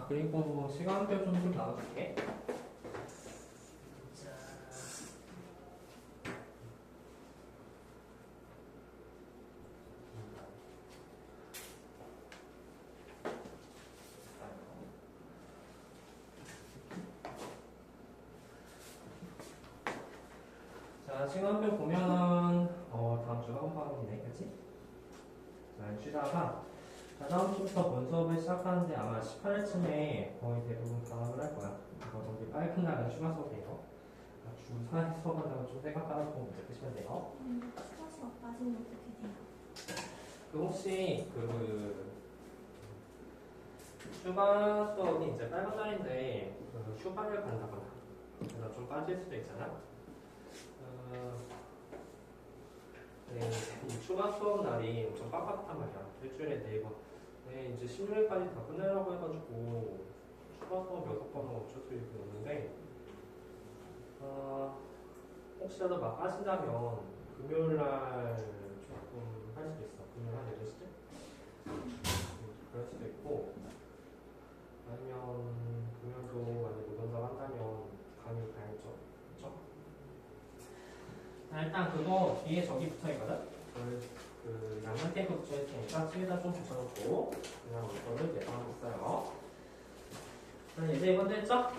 그리고 시간표 좀 나눠줄게. 자, 시간표 보면은 다음 주 학원방학이네, 그치? 자, 쉬다가 다음 주부터 본 수업을 시작하는데 아마 18일쯤에 거의 대부분 방학을 할 거야. 이거 저기 빨간 날은 추가 수업이에요. 주 4일 수업한다고 좀 생각하고 문제 푸시면 돼요. 추가 수업 빠지면 어떻게 돼요? 혹시 휴가 수업이 이제 빨간 날인데 휴가를 간다거나 그래서 좀 빠질 수도 있잖아. 네, 이 휴가 수업 날이 좀 빡빡한 말이야. 일주일에 4번. 네, 이제 16일까지 다 끝내라고 해가지고 휴가 수업 6번은 어쩔 수 있는데 혹시라도 막 빠진다면 금요일날 조금 할 수도 있어. 금요일 한 8시쯤? 그럴 수도 있고 아니면 금요일도 만약에 못 온다고 한다면 강의 가야죠. 그쵸? 일단 그거 뒤에 저기 붙어있거든? 그 양면 테이프 붙여있으니까 책에다 좀 붙여놓고 그냥 이거를 예상하고 있어요. 이제 이번 됐죠? 자,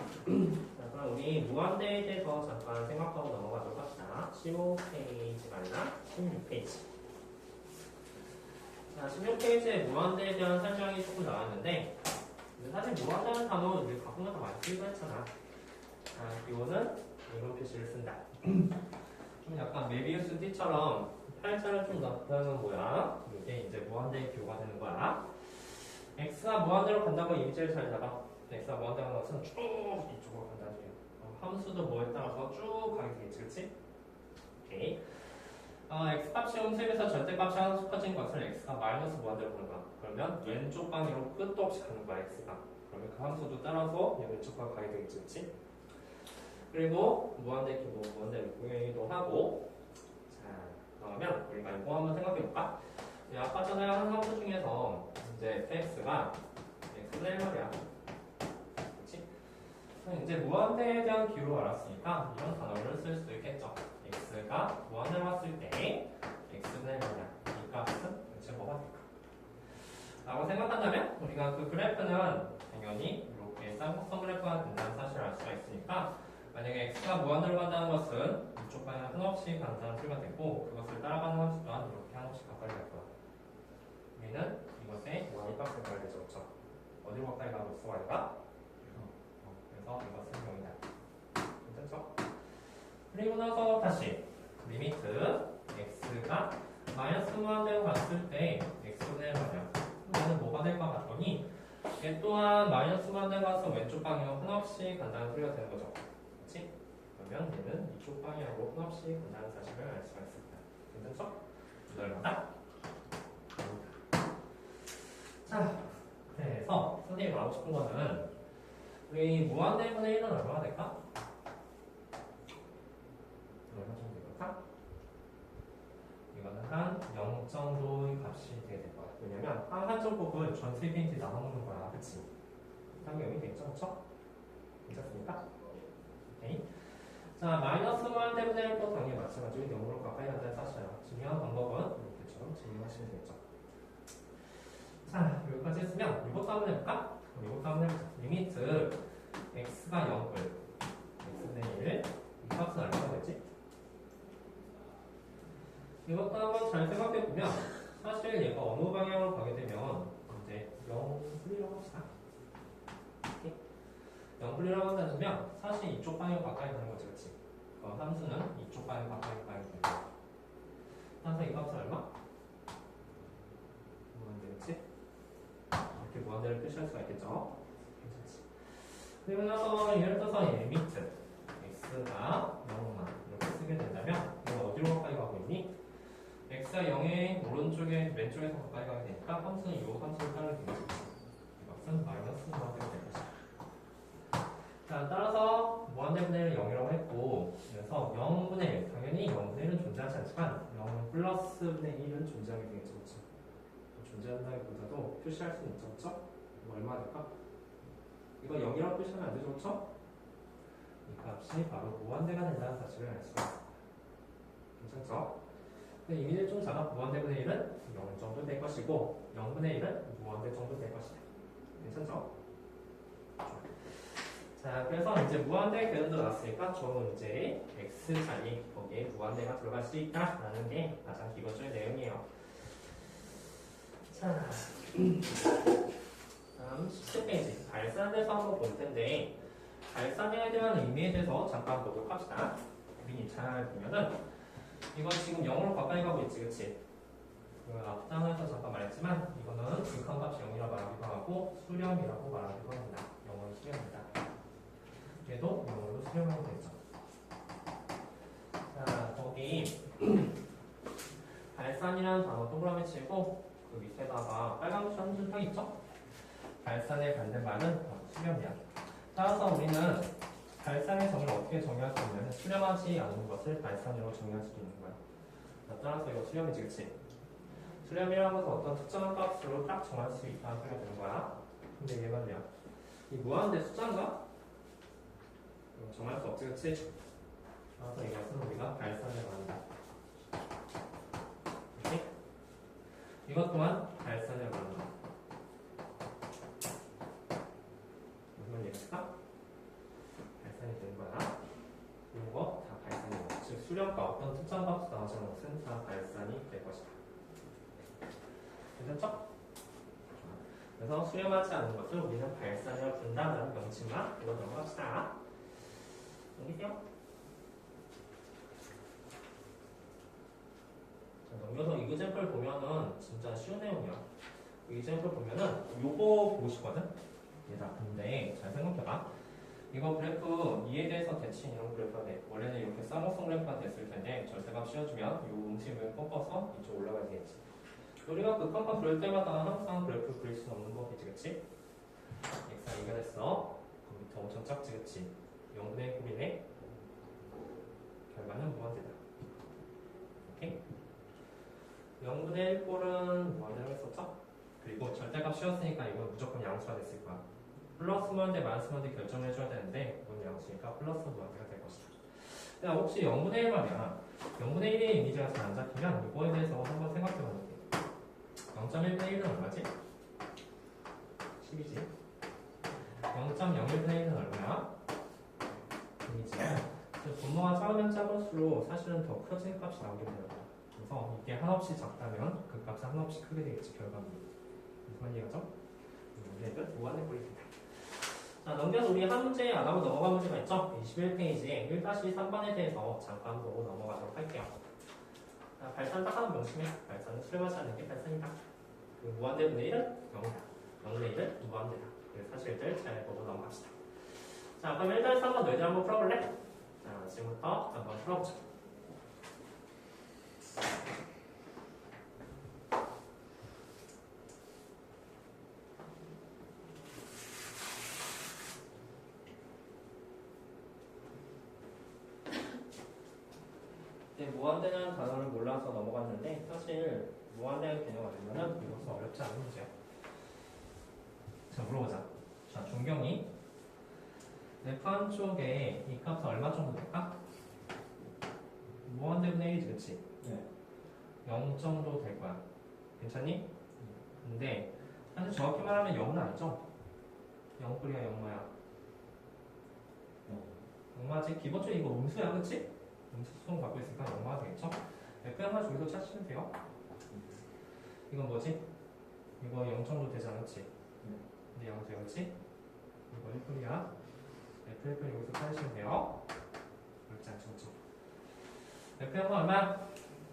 그럼 우리 무한대에 대해서 잠깐 생각하고 넘어가도록 합시다. 15페이지가 아니라 16페이지. 자, 16페이지에 무한대에 대한 설명이 조금 나왔는데 사실 무한대라는 단어 우리 가끔가다 많이 쓰기도 했잖아. 자, 이거는 이런 표시를 쓴다. 좀 약간 메비우스 띠처럼 팔자를 좀 나타내는 모양. 이게 이제 무한대의 비유가 되는 거야. x가 무한대로 간다고 이미지를 잘 잡아. x가 무한대로 가는 것은 쭉 이쪽으로 간다는 얘기야. 함수도 뭐에 따라서 쭉 가게 되겠지, 그치? 오케이. x값이 음수에서 절대값이 하나씩 커진 것을 x가 마이너스 무한대로 가는 거야. 그러면 왼쪽 방향으로 끝도 없이 가는 거야, x가. 그러면 그 함수도 따라서 왼쪽 방향 가게 되겠지, 그치? 그리고 무한대 기본, 무한대 기도 하고 자, 그러면 우리가 이거 한번 생각해볼까? 아까 전에 한 함수 중에서 이제 fx가 x분의 1말이야. 그치? 그럼 이제 무한대에 대한 기호를 알았으니까 이런 단어를 쓸 수도 있겠죠. x가 무한대로 왔을 때 x분의 1말이야. 이 값은 대체 뭐가 될까? 라고 생각한다면 우리가 그 그래프는 당연히 이렇게 쌍곡선 그래프가 된다는 사실을 알 수가 있으니까 만약에 x가 무한대로 간다는 것은 이쪽 방향 한없이 간다는 소리가 되고 그것을 따라가는 함수 또한 이렇게 한없이 가까이 갈 거야. 우리는 이것에 y값을 가야 되죠. 그렇죠? 어디로 가까이 가고 있어 y가? 그래서 이것은 0이다. 괜찮죠? 그리고 나서 다시 리미트 x가 마이너스 무한대로 갔을 때 x분의 1 말이야. 얘는 뭐가 될 것 같더니 얘 또한 마이너스 무한대로 가서 왼쪽 방향 한없이 간다는 소리가 되는 거죠. 그치? 그러면 얘는 이쪽 방향으로 한없이 간다는 사실을 알 수가 있습니다. 괜찮죠? 이걸마다 자, 그래서 선생님이 말하고 싶은 거는 우리 무한대분의 1은 얼마나 될까? 얼마 정도 될까? 이거는 한 0 정도의 값이 되게 될 거야. 왜냐면 한쪽 부분 전체 페인트 나눠먹는 거야. 그치? 당연히 0이 되겠죠? 그쵸? 괜찮습니까? 오케이. 자, 마이너스 무한대분의 1도 당연히 마찬가지로 0으로 가까이 간다는 사실이야. 중요한 방법은 이렇게처럼 진행하시면 되겠죠. 자, 여기까지 했으면 이것도 한번 해볼까? 이것도 한번 해보자. 리미트 x가 0을 x분의 1 이 값은 얼마가 되지? 이것도 한번 잘 생각해보면 사실 얘가 어느 방향으로 가게 되면 이제 0분이라고 합시다. 0분이라고 한다면 사실 이쪽 방향 가까이 가는 거지, 그치? 그 함수는 이쪽 방향 가까이 가야 되고 항상 이 값은 얼마? 무한대, 그치? 이렇게 무한대를 표시할 수가 있겠죠? 괜찮지? 그리고 나서 예를 들어서 리미트 x가 0만 이렇게 쓰게 된다면 이거 어디로 가까이 가고 있니? x가 0의 오른쪽에 왼쪽에서 가까이 가게 되니까 함수는 이 함수를 따르게 되겠지. 이것은 마이너스 무한대가 될 것이다. 자, 따라서 무한대분의 1을 0이라고 했고 그래서 0분의 1, 당연히 0분의 1은 존재하지 않지만 0 플러스 분의 1은 존재하게 되겠죠. 그렇죠? 존재한다기보다도 표시할 수 있죠. 그렇죠? 얼마 될까? 0이라고 표시하면 안 되죠, 그렇죠? 이 값이 바로 무한대가 된다는 사실을 알 수가 있습니다. 괜찮죠? 근데 이미지 좀 작아 무한대분의 1은 0 정도 될 것이고 0분의 1은 무한대 정도 될 것이다. 괜찮죠? 자, 그래서 이제 무한대 개념도 나왔으니까 저 문제에 x자리 거기에 무한대가 들어갈 수 있다라는 게 가장 기본적인 내용이에요. 자, 다음 17페이지 발산에서 한번 볼 텐데 발산에 대한 의미에 대해서 잠깐 보도록 합시다. 우리 잘 보면은 이건 지금 0으로 가까이 가고 있지, 그치? 그 앞장에서 잠깐 말했지만 이거는 극한값이 0이라고 말하기도 하고 수렴이라고 말하기도 합니다. 0은 수렴이다. 얘도 0으로 수렴하게 되죠. 자, 거기 발산이라는 단어 동그라미 치고 그 밑에다가 빨간 글씨 한 줄 펴 있죠? 발산의 반대말은 수렴이야. 따라서 우리는 발산의 정의를 어떻게 정의할 수 있냐면 수렴하지 않는 것을 발산으로 정의할 수도 있는 거야. 따라서 이거 수렴이지, 그치? 수렴이라는 것은 어떤 특정한 값으로 딱 정할 수 있다는 소리가 되는 거야. 근데 얘 말이야. 이 무한대 숫자인가? 이거 정할 수 없지, 그치? 따라서 이것은 우리가 발산을 말한다. 그치? 이것 또한 발산을 말한다. 무슨 얘기일까? 발산이 되는 거야. 이거 다 발산이고, 즉 수렴과 어떤 특정 값으로 나오는 것은 다 발산이 될 것이다. 괜찮죠? 그래서 수렴하지 않는 것을 우리는 발산이라고 부른다는 명칭만 이거 넘어갑시다. 넘기세요. 자, 넘겨서 이그젠플 보면은 진짜 쉬운 내용이야. 이그젠플 보면은 요거 보고 싶거든? 얘다. 근데 잘 생각해봐. 이거 그래프 이에 대해서 대칭 이런 그래프가 돼. 원래는 이렇게 쌍곡선 그래프가 됐을 텐데 절대값 씌워주면 요 음식을 꺾어서 이쪽 올라가야 되겠지. 우리가 극한값 그릴 때마다 항상 그래프 그릴 수는 없는 법이지, 그치? x가 이겨냈어. 그 밑에 엄청 작지, 그치? 0분의 1꼴이네. 결과는 무한대다. 오케이? 0분의 1꼴은 무한대라고 했었죠? 그리고 절대값 씌웠으니까 이건 무조건 양수가 됐을 거야. 플러스 무한대, 마이너스 무한대 결정을 해줘야 되는데 이건 양수니까 플러스 무한대가 될 것이다. 야, 혹시 0분의 1 말이야. 0분의 1의 이미지가 잘 안 잡히면 이거에 대해서 한번 생각해보는 게 0.1분의 1은 얼마지? 10이지. 0.01분의 1은 얼마야? 2지. 분모가 작으면 작을수록 사실은 더 커진 값이 나오게 되는 거야. 그래서 이게 한없이 작다면 그 값이 한없이 크게 되겠지, 결과물이. 무슨 이해가죠? 문제는 무한대 꼴이 된다. 자, 넘겨서 우리 한 문제 안 하고 넘어간 문제가 있죠? 21페이지에 1-3번에 대해서 잠깐 보고 넘어가도록 할게요. 자, 발산 딱 하나 명심해. 발산은 수렴하지 않는 게 발산이다. 그 무한대분의 1은 0이다. 0분의 1은 무한대다. 그 사실들 잘 보고 넘어갑시다. 자, 그럼 1-3번 너희들 한번 풀어볼래? 자, 지금부터 한번 풀어보자. 무한대라는 단어를 몰라서 넘어갔는데 사실 무한대의 개념을 알면은 이것은 어렵지 않은 문제야. 자, 물어보자. 자, 준경이 f 한쪽에 이 값은 얼마 정도 될까? 무한대분의 1이지, 그치? 네. 0 정도 될 거야. 괜찮니? 근데 사실 정확히 말하면 0은 아니죠? 0뿌리야 0마야. 0마지? 기본적으로 이거 음수야, 그치? 음수 수성 갖고 있으니까 0마가 되겠죠? F양만 저기서 찾으시면 돼요. 이건 뭐지? 이거 0 정도 되잖아, 그치? 근데 양수야, 그치? 이거 1뿌리야. F1은 여기서 찾으시면 돼요. 그렇지 않죠, 그쵸? F0은 얼마?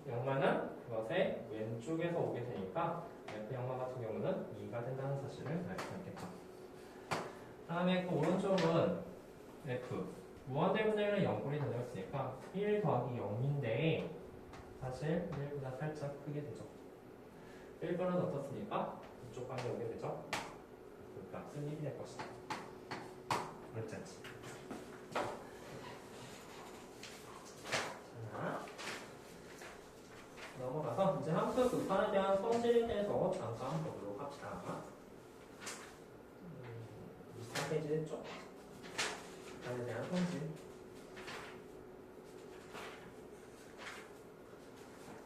0만은 그것의 왼쪽에서 오게 되니까 F0만 같은 경우는 2가 된다는 사실을 알 수 있겠죠. 다음에 그 오른쪽은 F 무한대분의 1은 0꼴이 되었으니까 1 더하기 0인데 사실 1보다 살짝 크게 되죠. 1번은 어떻습니까? 이쪽 방에 오게 되죠. 그 값은 1이 될 것이다. 그렇지 않지? 자, 넘어가서 이제 함수 극한에 대한 성질에 대해서 잠깐 보도록 합시다. 페이지 했죠? 극한에 대한 성질.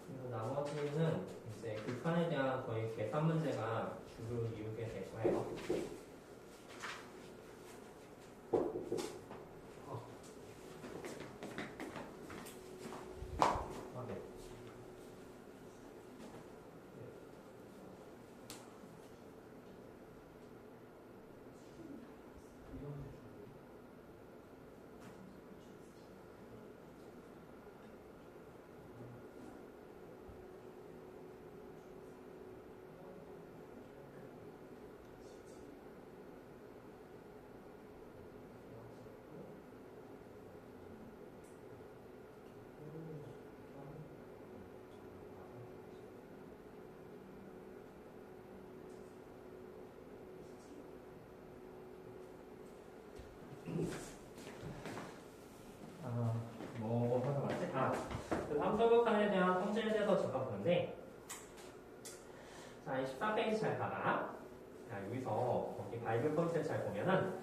그리고 나머지는 이제 극한에 대한 거의 계산 문제가 주로 이루게 될 거예요. 네. 뭐 하나 맞지? 그 함수극한에 대한 성질에 대해서 잠깐 보는데, 자, 이 14페이지 잘 봐봐. 자, 여기서 거기 바이블 포인트를 잘 보면은,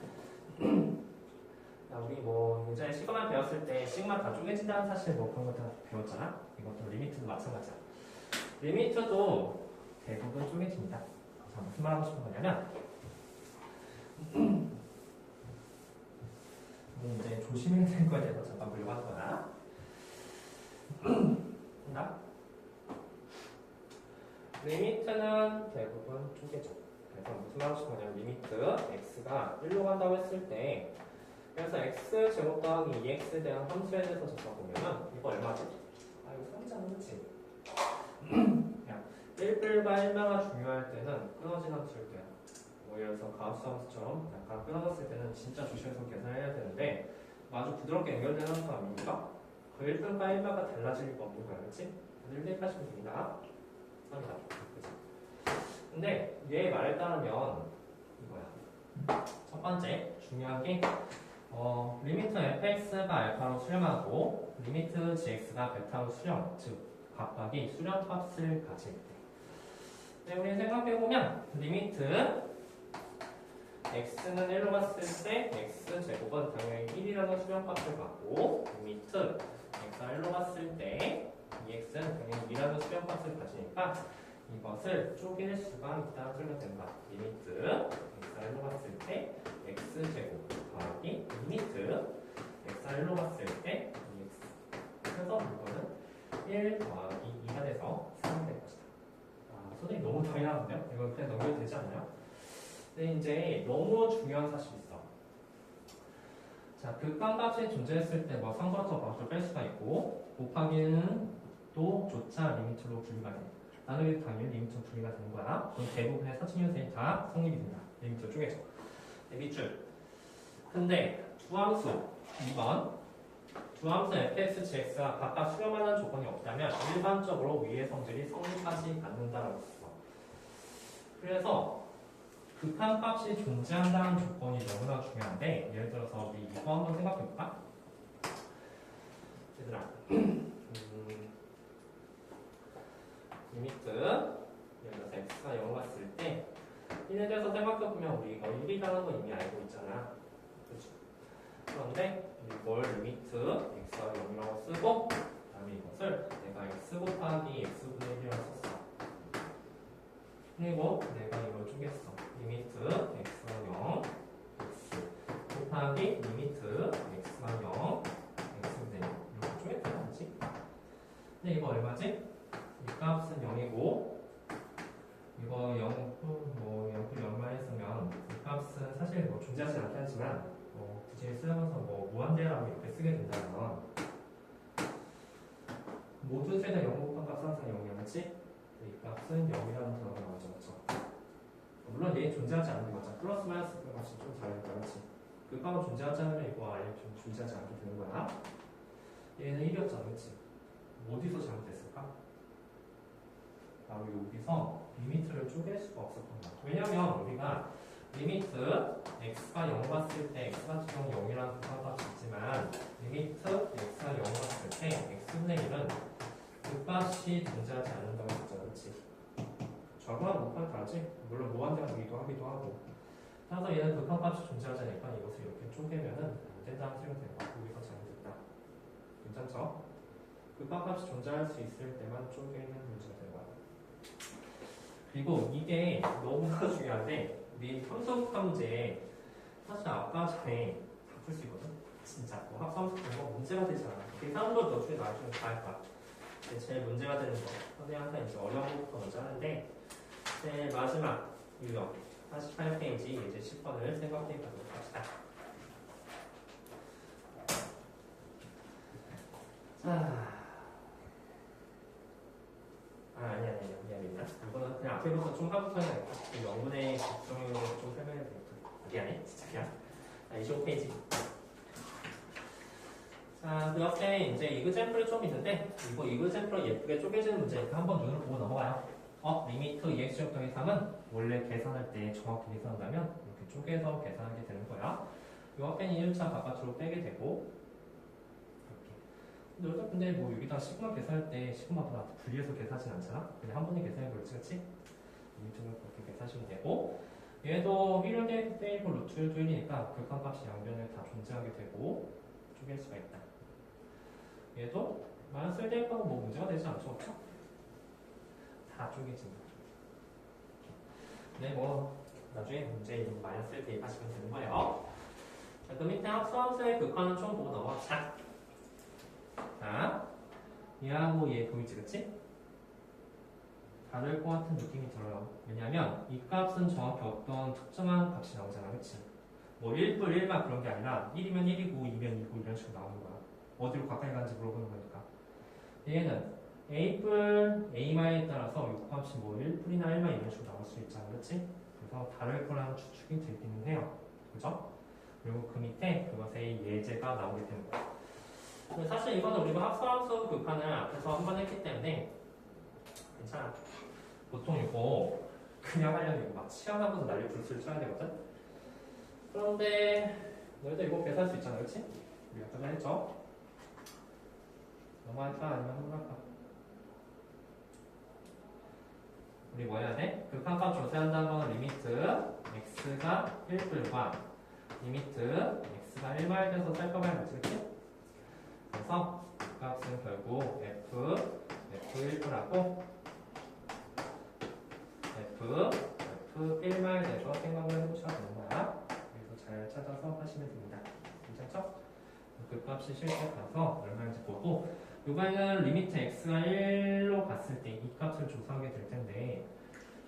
자, 우리 뭐 예전에 시그마 배웠을 때 시그마 다 쪼개진다는 사실 뭐 그런 거 다 배웠잖아. 이것도 리미트도 마찬가지야. 리미트도 대부분 쪼개집니다. 자, 무슨 말 하고 싶은 거냐면, 이제 조심해야 될 거에 대해서 잠깐 보려고 하는 거다. 나? 리미트는 대부분 쪼개져. 그래서 무슨 말 하고 싶은 거냐면 리미트 x가 1로 간다고 했을 때, 그래서 x 제곱 더하기 2x에 대한 함수에 대해서 잠깐 보면은 이거 얼마지? 이거 3잖아, 그치? 야, 1불과 1마가 중요할 때는 끊어진 함수일 때야. 뭐 예를 들어서 가우스 함수처럼 약간 끊어졌을 때는 진짜 조심해서 계산해야 되는데 아주 부드럽게 연결되는 함수가 아닙니까? 그 1분과 1마가 달라질 리가 없는 거야, 그치? 1대 하시면 됩니다. 3이다. 그치? 근데 얘 말에 따르면 이거야. 첫 번째 중요한 게 리미트 fx가 알파로 수렴하고 리미트 gx가 베타로 수렴, 즉 각각이 수렴값을 가질 때. 네, 우리 생각해보면 리미트 x는 1로 갔을 때 x제곱은 당연히 1이라는 수렴값을 갖고 리미트 x가 1로 갔을 때 2x는 당연히 2라는 수렴값을 가지니까 이것을 쪼갤 수가 있다는 소리가 된다. 리미트 x가 1로 갔을 때 x제곱 더하기 리미트 x가 1로 갔을 때 2x. 그래서 이거는 1 더하기 2가 돼서 3이 될 것이다. 선생님 너무 당연한데요? 이거 그냥 넘겨도 되지 않나요? 근데 이제 너무 중요한 사실이 있어. 자, 극한값이 존재했을 때 뭐 상관없어 방식을 뺄 수가 있고 곱하기는 또 조차 리미트로 분리가 돼. 나누기 당연히 리미트로 분리가 되는 거야. 그럼 대부분의 사칙유선이 다 성립이 된다. 리미트 쪼개져. 밑줄. 근데 두 함수 2번 두 함수 fx, gx가 각각 수렴하는 조건이 없다면 일반적으로 위의 성질이 성립하지 않는다라고 했어. 그래서 극한값이 존재한다는 조건이 너무나 중요한데 예를 들어서 우리 이거 한번 생각해볼까? 얘들아 리미트 예를 들어서 x가 0 갔을 때 1에 대해서 생각해보면 우리 이거 1이라는 건 이미 알고 있잖아. 그렇죠? 그런데 이걸 리미트 x가 0이라고 쓰고 그 다음에 이것을 내가 x 곱하기 x분의 1이라고 썼어. 그리고 내가 이걸 쪼갰어. 리미트 x가 0 x 곱하기 리미트 x가 0 x분의 1 이렇게 쪼갰단 말이지. 근데 이거 얼마지? 이 값은 0이고 이거 0, 뭐 0도 0만 했으면 이 값은 사실 뭐 존재하지 않게 하지만 굳이 쓰면서 뭐 무한대라고 이렇게 쓰게 된다면 모든 세대 0 곱한 값은 항상 0이었지? 이 값은 0이라는 단어가 나오죠, 그렇죠? 물론 얘 존재하지 않는 거잖아. 플러스 마이너스 값이 좀 다르니까, 그렇지? 그 값은 존재하지 않으면 이거 아예 좀 존재하지 않게 되는 거야. 얘는 1이었잖아, 그렇지? 어디서 잘못됐을까? 바로 여기서 리미트를 쪼갤 수가 없었던 거야. 왜냐면 우리가 리미트 x가 0 봤을 때 x 같은 경우 0이라는 값이 있지만 리미트 x가 0 봤을 때 x분의 1은 그 값이 존재하지 않는다고 했잖아, 그렇지? 절반은 못하면 다르지? 물론 무한대가 되기도 하고 따라서 얘는 극한값이 존재하지 않으니까 쪼개면은 안 된다는 소리가 되는 거야. 여기서 잘못했다. 괜찮죠? 극한값이 존재할 수 있을 때만 쪼개는 문제가 되는 거야. 그리고 이게 너무나 중요한데 우리 함수극한 문제 사실 아까 전에 다 풀 수 있거든. 진짜 뭐 합성함수 그런 거 문제가 되지 않아. 계산도 너중에 나중에 다 할 거야. 근데 제일 문제가 되는 거 선생님 항상 이제 어려운 것부터 먼저 하는데 제일 마지막 유형 48페이지 예제 10번을 생각해 보도록 합시다. 자, 아니야. 이거는 그냥 앞에부터 좀 하부터 해야겠다. 영분의 적정에 대해서 좀 설명해 드릴게요. 미안해, 진짜 미안. 25페이지. 자, 그 옆에 이제 이그잼플이 좀 있는데, 이그잼플을 예쁘게 쪼개지는 문제니까 한번 눈으로 보고 넘어가요. 리미트 EX 더하기 3은 원래 계산할 때 정확히 계산한다면 이렇게 쪼개서 계산하게 되는 거야. 이 앞에는 1차 바깥으로 빼게 되고, 이렇게. 근데 뭐 여기다 시그마 계산할 때 시그마보다 분리해서 계산하진 않잖아? 그냥 한 번에 계산해버리지, 그치? 리미트는 그렇게 계산하시면 되고, 얘도 1을 대입을 루트 1도 1이니까 극한값이 양변에 다 존재하게 되고, 쪼갤 수가 있다. 얘도 마이너스 1 대입하고 뭐 문제가 되지 않죠? 그렇죠? 다 쪼개진다. 네, 뭐 나중에 문제에 마이너스 1 대입하시면 되는 거예요. 자, 그 밑에 합수함수의 극한은 좀 보고 넘어갑시다. 자, 얘하고 얘 보이지, 그치? 다를 것 같은 느낌이 들어요. 왜냐면 이 값은 정확히 어떤 특정한 값이 나오잖아, 그치? 뭐 1뿔 1만 그런 게 아니라 1이면 1이고 2면 2고 이런 식으로 나오는 거야. 어디로 가까이 가는지 물어보는 거니까. 얘는 A뿔, A마에 따라서 이 값이 뭐 1뿔이나 1만 이런 식으로 나올 수 있잖아, 그치? 그래서 다를 거라는 추측이 들기는 해요. 그죠? 그리고 그 밑에 그것의 예제가 나오게 되는 거야. 근데 사실 이거는 우리가 합수함수 극한을 앞에서 한 번 했기 때문에 괜찮아. 보통 이거 그냥 하려면 이거 막 시험하고서 난리 불술 쳐야 되거든? 그런데 너희도 이거 계산할 수 있잖아, 그치? 우리 아까 전에 했죠? 넘어갈까? 아니면 한번 할까? 우리 뭐 해야 돼? 극한값 조사한다는 건 리미트 x가 1불과 리미트 x가 1마일 돼서 살펴봐야 되지, 그치? 그래서 그 값은 결국 f1불하고 f 1마일 돼서 생각을 해보셔도 되는 거야. 그래서 잘 찾아서 하시면 됩니다. 괜찮죠? 그 값이 실제 가서 얼마인지 보고, 이번에는 리미트 x가 1로 갔을 때 이 값을 조사하게 될 텐데,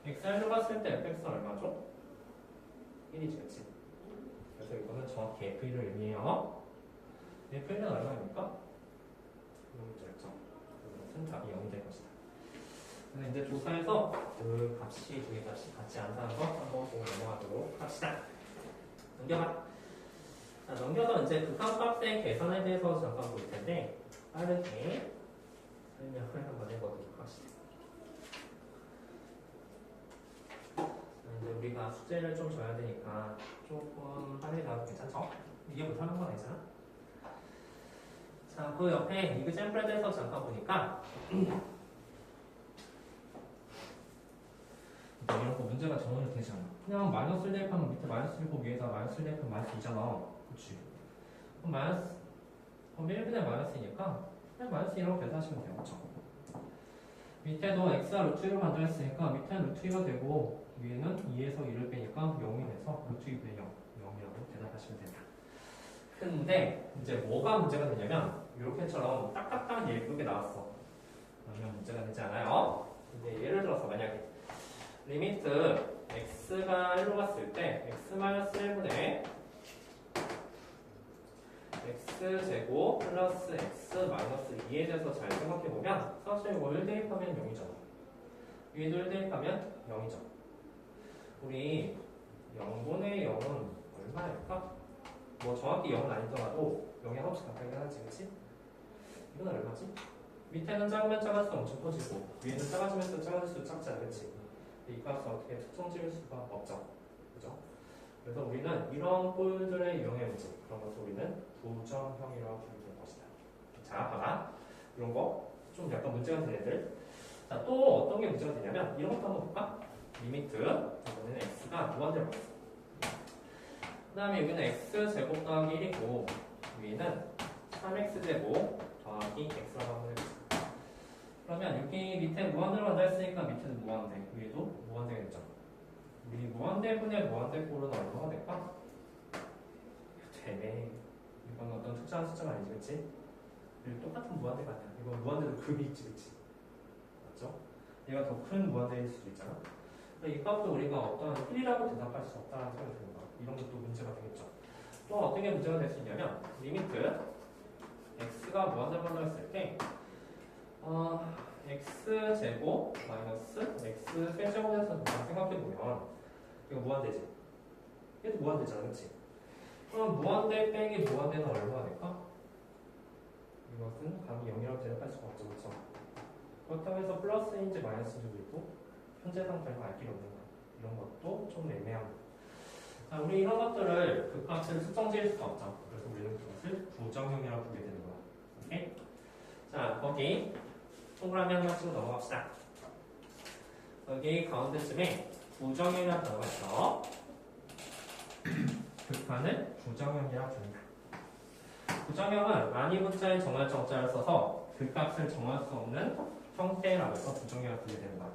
x가 1로 갔을 때 fx는 얼마죠? 1이지, 그치? 그래서 이거는 정확히 f1을 의미해요. f1은 얼마입니까? 0절정. 그것은 답이 0이 될 것이다. 그래서 이제 조사에서 그 값이 두 개 값이 같지 않다는 거 한번 보고 넘어가도록 합시다. 넘겨봐. 자, 넘겨서 이제 극한값의 계산에 대해서 잠깐 볼 텐데 빠르게 설명을 한번 해보도록 합시다. 자, 이제 우리가 숙제를 좀 줘야 되니까 조금 빨리 나와도 괜찮죠? 이게 못하는 건 아니잖아. 자, 그 옆에 이그잼플에 대해서 잠깐 보니까 이런 거 문제가 정원이 되지 않아. 그냥 마이너스 1 대입하면 밑에 마이너스 1고 위에다 마이너스 1 대입하면 마이너스 2잖아. 그치? 그럼 마이너스, 그럼 1분의 마이너스니까 그냥 마이너스 2라고 계산하시면 돼요. 그쵸? 밑에도 x가 루트 2로 만들었으니까 밑에는 루트 2가 되고 위에는 2에서 2를 빼니까 0이 돼서 루트 2분의 0, 0이라고 대답하시면 된다. 근데 이제 뭐가 문제가 되냐면 이렇게처럼 딱딱딱 예쁘게 나왔어. 그러면 문제가 되지 않아요. 근데 예를 들어서 만약에 리미트 x가 1로 갔을 때 x-1분의 x제곱 플러스 x-2에 대해서 잘 생각해보면 사실 이거 1 대입하면 0이잖아. 위에도 1 대입하면 0이죠. 우리 0분의 0은 얼마일까? 뭐 정확히 0은 아니더라도 0의 합치 가까이 하지, 그치? 이건 얼마지? 밑에는 작으면 작을수록 엄청 커지고 위에는 작아지면서 작아질수록 작지 않겠지? 이 값을 어떻게 특성 지을 수가 없죠. 그죠? 그래서 우리는 이런 꼴들의 유형의 문제, 그런 것을 우리는 부정형이라고 부르는 것이다. 자, 봐봐. 이런 거 좀 약간 문제가 되는 애들. 자, 또 어떤 게 문제가 되냐면 이런 것도 한번 볼까? 리미트 이번에는 x가 무한대로 갔어. 다음에 여기는 x제곱 더하기 1이고 위에는 3x제곱 더하기 x라고 하면 되겠죠. 그러면 여기 밑에 무한대로 간다 했으니까 밑에는 무한대, 위에도 무한대겠죠. 우리 무한대분의 무한대꼴은 얼마가 될까? 되네. 이건 어떤 특정한 숫자가 아니지, 그치? 그리고 똑같은 무한대가 아니야. 이건 무한대도 급이 있지, 그치? 맞죠? 얘가 더 큰 무한대일 수도 있잖아. 이 값도 우리가 어떤 1이라고 대답할 수 없다는 생각이 드는 거야. 이런 것도 문제가 되겠죠. 또 어떤 게 문제가 될 수 있냐면 리미트 x가 무한대로 간다했을 때 x제곱 마이너스 x 세제곱에서 생각해보면 이거 무한대지? 얘도 무한대잖아, 그치? 그럼 무한대 빼기 무한대는 얼마가 될까? 이것은 감이 0이라고 대답할 수가 없죠, 그쵸? 그렇다고 해서 플러스인지 마이너스인지도 있고 현재 상태는 알 길이 없는 거야. 이런 것도 좀 애매합니다. 자, 우리 이런 것들을 그 값을 수정 지을 수가 없죠. 그래서 우리는 그것을 부정형이라고 부르게 되는 거야. 오케이? 자, 거기 동그라미 하나 치고 넘어갑시다. 여기 가운데쯤에 부정형이라는 단어가 있어. 극한을 부정형이라고 부른다. 부정형은 아니 문자에 정할 정자를 써서 그 값을 정할 수 없는 형태라고 해서 부정형을 부르게 되는 거야.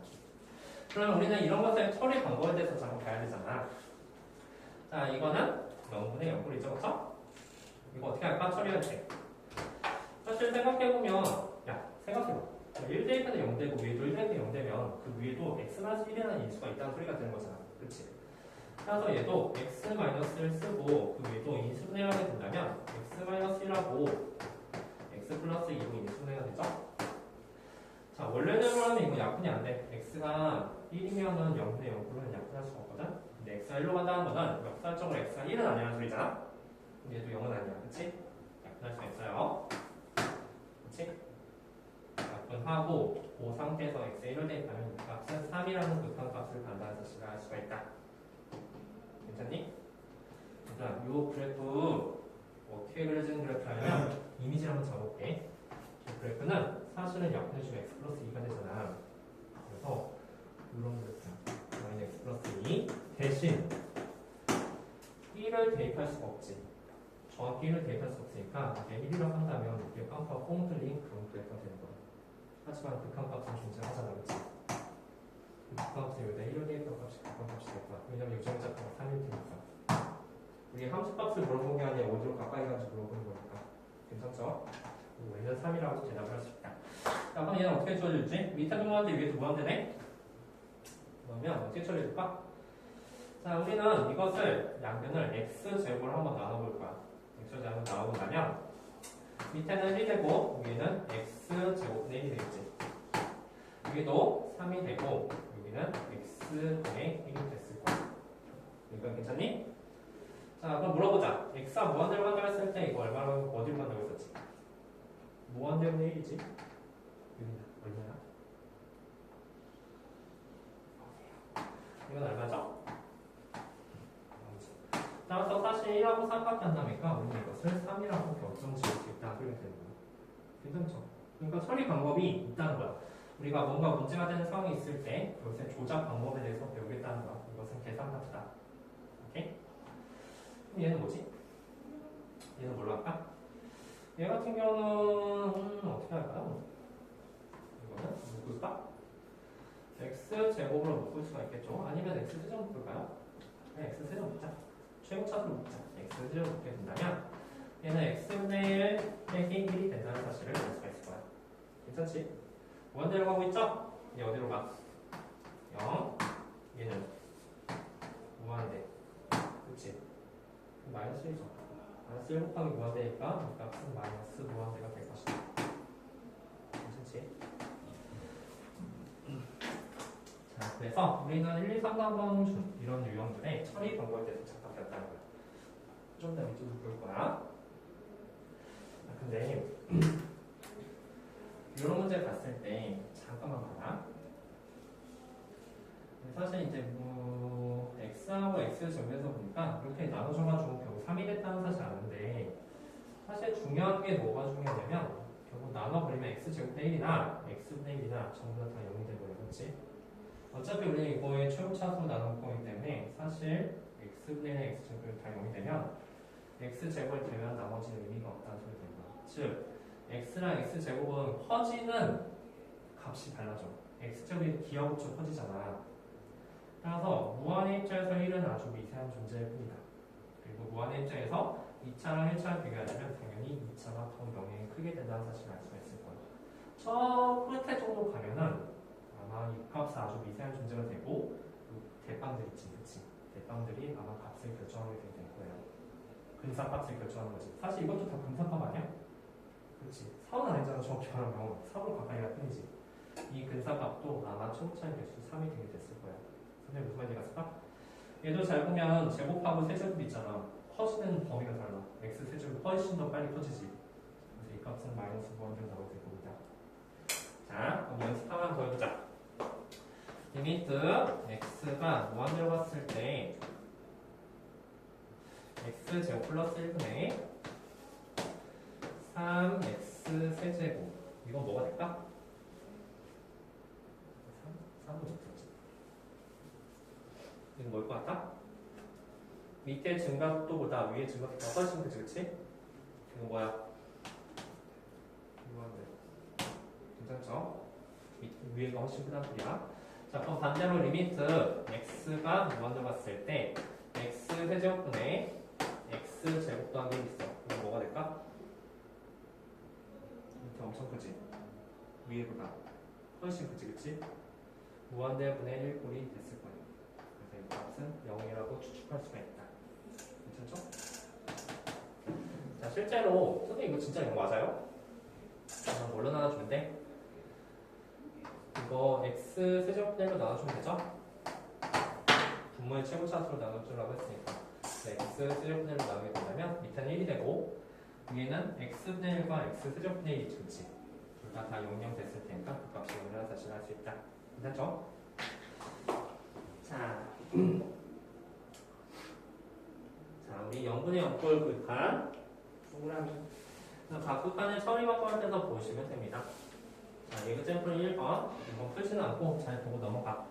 그럼 우리는 이런 것의 처리 방법에 대해서 잠깐 봐야 되잖아. 자, 이거는 0분의 0꼴이죠, 그쵸? 이거 어떻게 할까? 처리할 때. 사실 생각해보면, 야, 생각해봐. 1 대입해도 0 되고 위에도 1 대입해도 0 되면 그 위에도 x-1이라는 인수가 있다는 소리가 되는 거잖아. 그치? 따라서 얘도 x-를 쓰고 그 위에도 인수분해하게 된다면 x-1하고 x 플러스 2로 인수분해가 되죠? 자, 원래대로 하면 이거 약분이 안 돼. x가 1이면은 0분의 0꼴은 약분할 수가 없거든? 근데 x가 1로 간다는 거는 역사적으로 x가 1은 아니라는 소리잖아? 근데 얘도 0은 아니야. 그치? 약분할 수 있어요. 그치? 약분하고 그 상태에서 x에 1을 대입하면 이 값은 3이라는 극한 값을 간다는 사실을 알 수가 있다. 괜찮니? 일단 이 그래프 어떻게 그려지는 그래프냐면 이미지를 한번 잡아볼게. 이 그래프는 사실은 약분해주면 x 플러스 2가 되잖아. 그래서 이런 그래프야. 마이너스 x 플러스 2 대신 1을 대입할 수가 없지. 정확히 1을 대입할 수 없으니까 이게 1이라고 한다면 이게 깜빡 뻥 뚫린 그런 그래프가 되는 거야. 하지만 극한값은 존재하잖아, 그치? 극한값은 여기다 1을 대입할 값이 극한값이 될 거야. 왜냐면 요정자가 3일 테니까. 우리 함수값을 물어본 게 아니라 어디로 가까이 가는지 물어보는 거니까. 괜찮죠? 우리는 3이라고 대답을 할 수 있다. 자, 그럼 얘는 어떻게 처리해줄지? 밑에도 무한대, 위에도 무한대네? 그러면 어떻게 처리해줄까? 자, 우리는 이것을 양변을 x제곱을 한번 나눠볼 거야. x제곱을 나누고 나면 밑에는 1이 되고 위에는 x제곱분의 1이 되겠지. 여기도 3이 되고 여기는 x분의 1이 됐을 거야. 이건 괜찮니? 자, 그럼 물어보자. x가 무한대로 간다고 했을 때 이거 얼마로 어디로 간다고 했었지? 무한대분의 1이지? 여기는 얼마야? 이건 얼마죠? 따라서 사실 1하고 3밖에 안 나니까 우리는 이것을 3이라고 결정 지을 수 있다. 그렇게 되는 거야. 괜찮죠? 그러니까 처리 방법이 있다는 거야. 우리가 뭔가 문제가 되는 상황이 있을 때 그것의 조작 방법에 대해서 배우겠다는 거야. 이것은 계산 같다. 오케이? 그럼 얘는 뭐지? 얘는 뭘로 할까? 얘 같은 경우는 어떻게 할까요? 이거는 묶을까? x제곱으로 묶을 수가 있겠죠? 아니면 x세제곱 묶을까요? 네, x세제곱 묶자. 최고차수로 묶자. x세제곱 묶게 된다면 얘는 x분의 1 빼기 1이 된다는 사실을 알 수가 있을 거야. 괜찮지? 무한대로 가고 있죠? 얘 어디로 가? 0. 얘는 무한대. 그치? 마이너스 1죠. 마이너스 1 곱하기 무한대니까 이 값은 마이너스 무한대가 될 것이다. 괜찮지? 자, 그래서 우리는 1, 2, 3, 4번 중 이런 유형들의 처리 방법에 대해서 착각했다는 거야. 좀 더 밑으로 볼 거야. 근데 이런 문제 봤을 때 잠깐만 봐라. 사실 이제 뭐 x하고 x 정리해서 보니까 이렇게 나눠줘가지고 결국 3이 됐다는 사실 아는데 사실 중요한 게 뭐가 중요하냐면 결국 나눠버리면 x제곱분의 1이나 x분의 1이나 전부 다 0이 되버려. 그렇지? 어차피 우리 이거의 최고차수로 나눈 거기 때문에 사실 x분의 x제곱이 다 0이 되면 x제곱이 되면 나머지는 의미가 없다는 소리 되는 거야. 즉 x랑 x제곱은 퍼지는 값이 달라져. x제곱이 기하급수 퍼지잖아. 따라서 무한의 입장에서 1은 아주 미세한 존재일 뿐이다. 그리고 무한의 입장에서 2차랑 1차를 비교하자면 당연히 2차가 더 0이 크게 된다는 사실을 알 수가 있을 거야. 저 끝에 정도 가면은 아마 이 값은 아주 미세한 존재가 되고 대빵들 있지, 그치? 대빵들이 아마 값을 결정하게 될 거예요. 근사값을 결정하는 거지. 사실 이것도 다 근사값 아니야? 그렇지. 4는 아니잖아. 정확히 말하면 4로 가까이 갈 뿐이지. 이 근사값도 아마 최고차의 개수 3이 되게 됐을 거야. 선생님 무슨 말인지 갔을까? 얘도 잘 보면 제곱하고 세제곱 있잖아. 커지는 범위가 달라. x 세제곱이 훨씬 더 빨리 커지지. 그래서 이 값은 마이너스 무한대로 나오게 될 겁니다. 자, 그럼 연습 하나 더 해보자. 리미트 x가 무한대로 갔을 때 x제곱 플러스 1분의 3x 세제곱 이건 뭐가 될까? 3은 없었지. 이건 뭘 것 같다? 밑에 증가속도보다 위에 증가속도가 훨씬 크지, 그치? 이건 뭐야? 무한대. 괜찮죠? 위에가 훨씬 크다는 소리야. 자, 그럼 반대로 리미트 x가 무한대로 갔을 때 x 세제곱분의 x 제곱 더하기 1 있어. 이건 뭐가 될까? 밑에 엄청 크지? 위에보다 훨씬 크지, 그치? 무한대분의 1 꼴이 됐을 거예요. 그래서 이 값은 0이라고 추측할 수가 있다. 괜찮죠? 자, 실제로 선생님 이거 진짜 이거 맞아요? 뭘로 나눠주면 돼? 이거 x 세제곱분의 1로 나눠주면 되죠? 분모의 최고차수로 나눠주려고 했으니까 x 세제곱분의 1로 나누게 된다면 밑에는 1이 되고 위에는 x분의 1과 x 세제곱분의 1이 그치? 둘 다 0,0 됐을 테니까 그 값이 0이라는 사실을 알 수 있다. 괜찮죠? 자, 우리 0분의 0꼴 극한 동그라미. 각극한의 처리 방법을 해서 보시면 됩니다. 자, 예그잼플 1번. 이건 풀지는 않고 잘 보고 넘어가.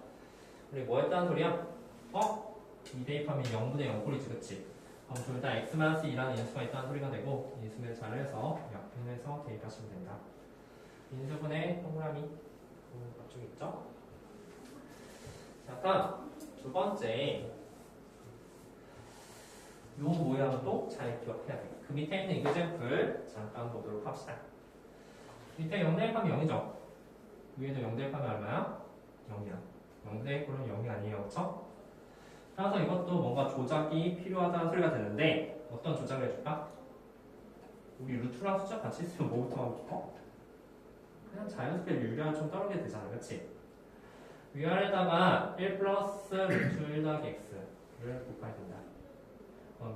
우리 뭐 했다는 소리야? 이 대입하면 0분의 0꼴이지, 그치? 그럼 둘 다 x-2라는 인수가 있다는 소리가 되고 인수를 잘해서 약분해서 대입하시면 된다. 인수분의 동그라미. 앞쪽 있죠? 자, 다음 두 번째. 요 모양도 잘 기억해야 돼. 그 밑에 있는 이그잼플 잠깐 보도록 합시다. 밑에 0 대입하면 0이죠? 위에도 0 대입하면 얼마야? 0이야. 0 대입하면 0이 아니에요. 그쵸? 따라서 이것도 뭔가 조작이 필요하다는 소리가 되는데 어떤 조작을 해줄까? 우리 루트랑 숫자 같이 있으면 뭐부터 하고 싶어? 그냥 자연스럽게 유리화 좀 떨어지게 되잖아. 그치? 위아래다가 1 플러스 루트 1 더하기 x를 곱해야 된다.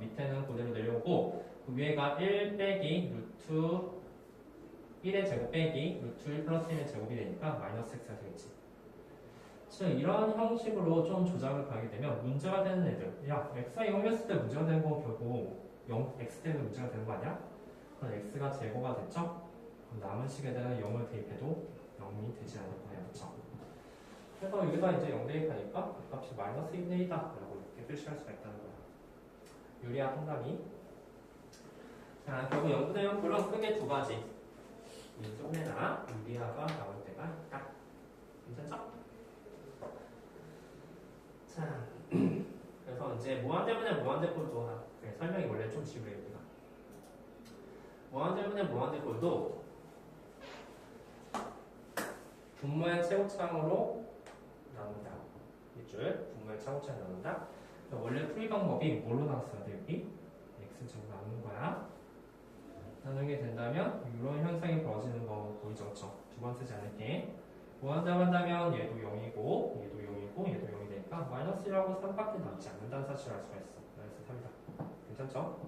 밑에는 그대로 내려오고 그 위에가 1 빼기 루트 1의 제곱 빼기 루트 1 플러스 1의 제곱이 되니까 마이너스 x가 되겠지. 즉 이런 형식으로 좀 조작을 가게 되면 문제가 되는 애들, 야 x가 0이었을 때 문제가 되는 건 결국 x 때문에 문제가 되는 거 아니야? 그럼 x가 제거가 됐죠? 그럼 남은 식에다가 0을 대입해도 0이 되지 않을 거예요. 그렇죠? 그래서 여기다 이제 0 대입하니까 그 값이 마이너스 1이다 라고 이렇게 표시할 수가 있다는 거야. 유리화 동그라미. 자, 결국 0분의 0 꼴은 크게 두 가지. 인수분해나 유리화가 나올 때가 있다. 괜찮죠? 자, 그래서 이제 무한대분의 무한대꼴도 설명이 원래 좀 지루해요. 우리가. 무한대분의 무한대꼴도 분모의 최고차항으로 나눈다. 밑줄 분모의 최고차항 나눈다. 원래 풀이 방법이 뭘로 나왔어야 돼? 여기 x제곱 나누는 거야. 나누게 된다면 이런 현상이 벌어지는 거 보이죠? 그렇죠? 두 번 쓰지 않을게. 무한다고 한다면 얘도 0이고 얘도 0이고 얘도 0이 되니까 마이너스 1하고 3밖에 남지 않는다는 사실을 알 수가 있어. 마이너스 3이다. 괜찮죠?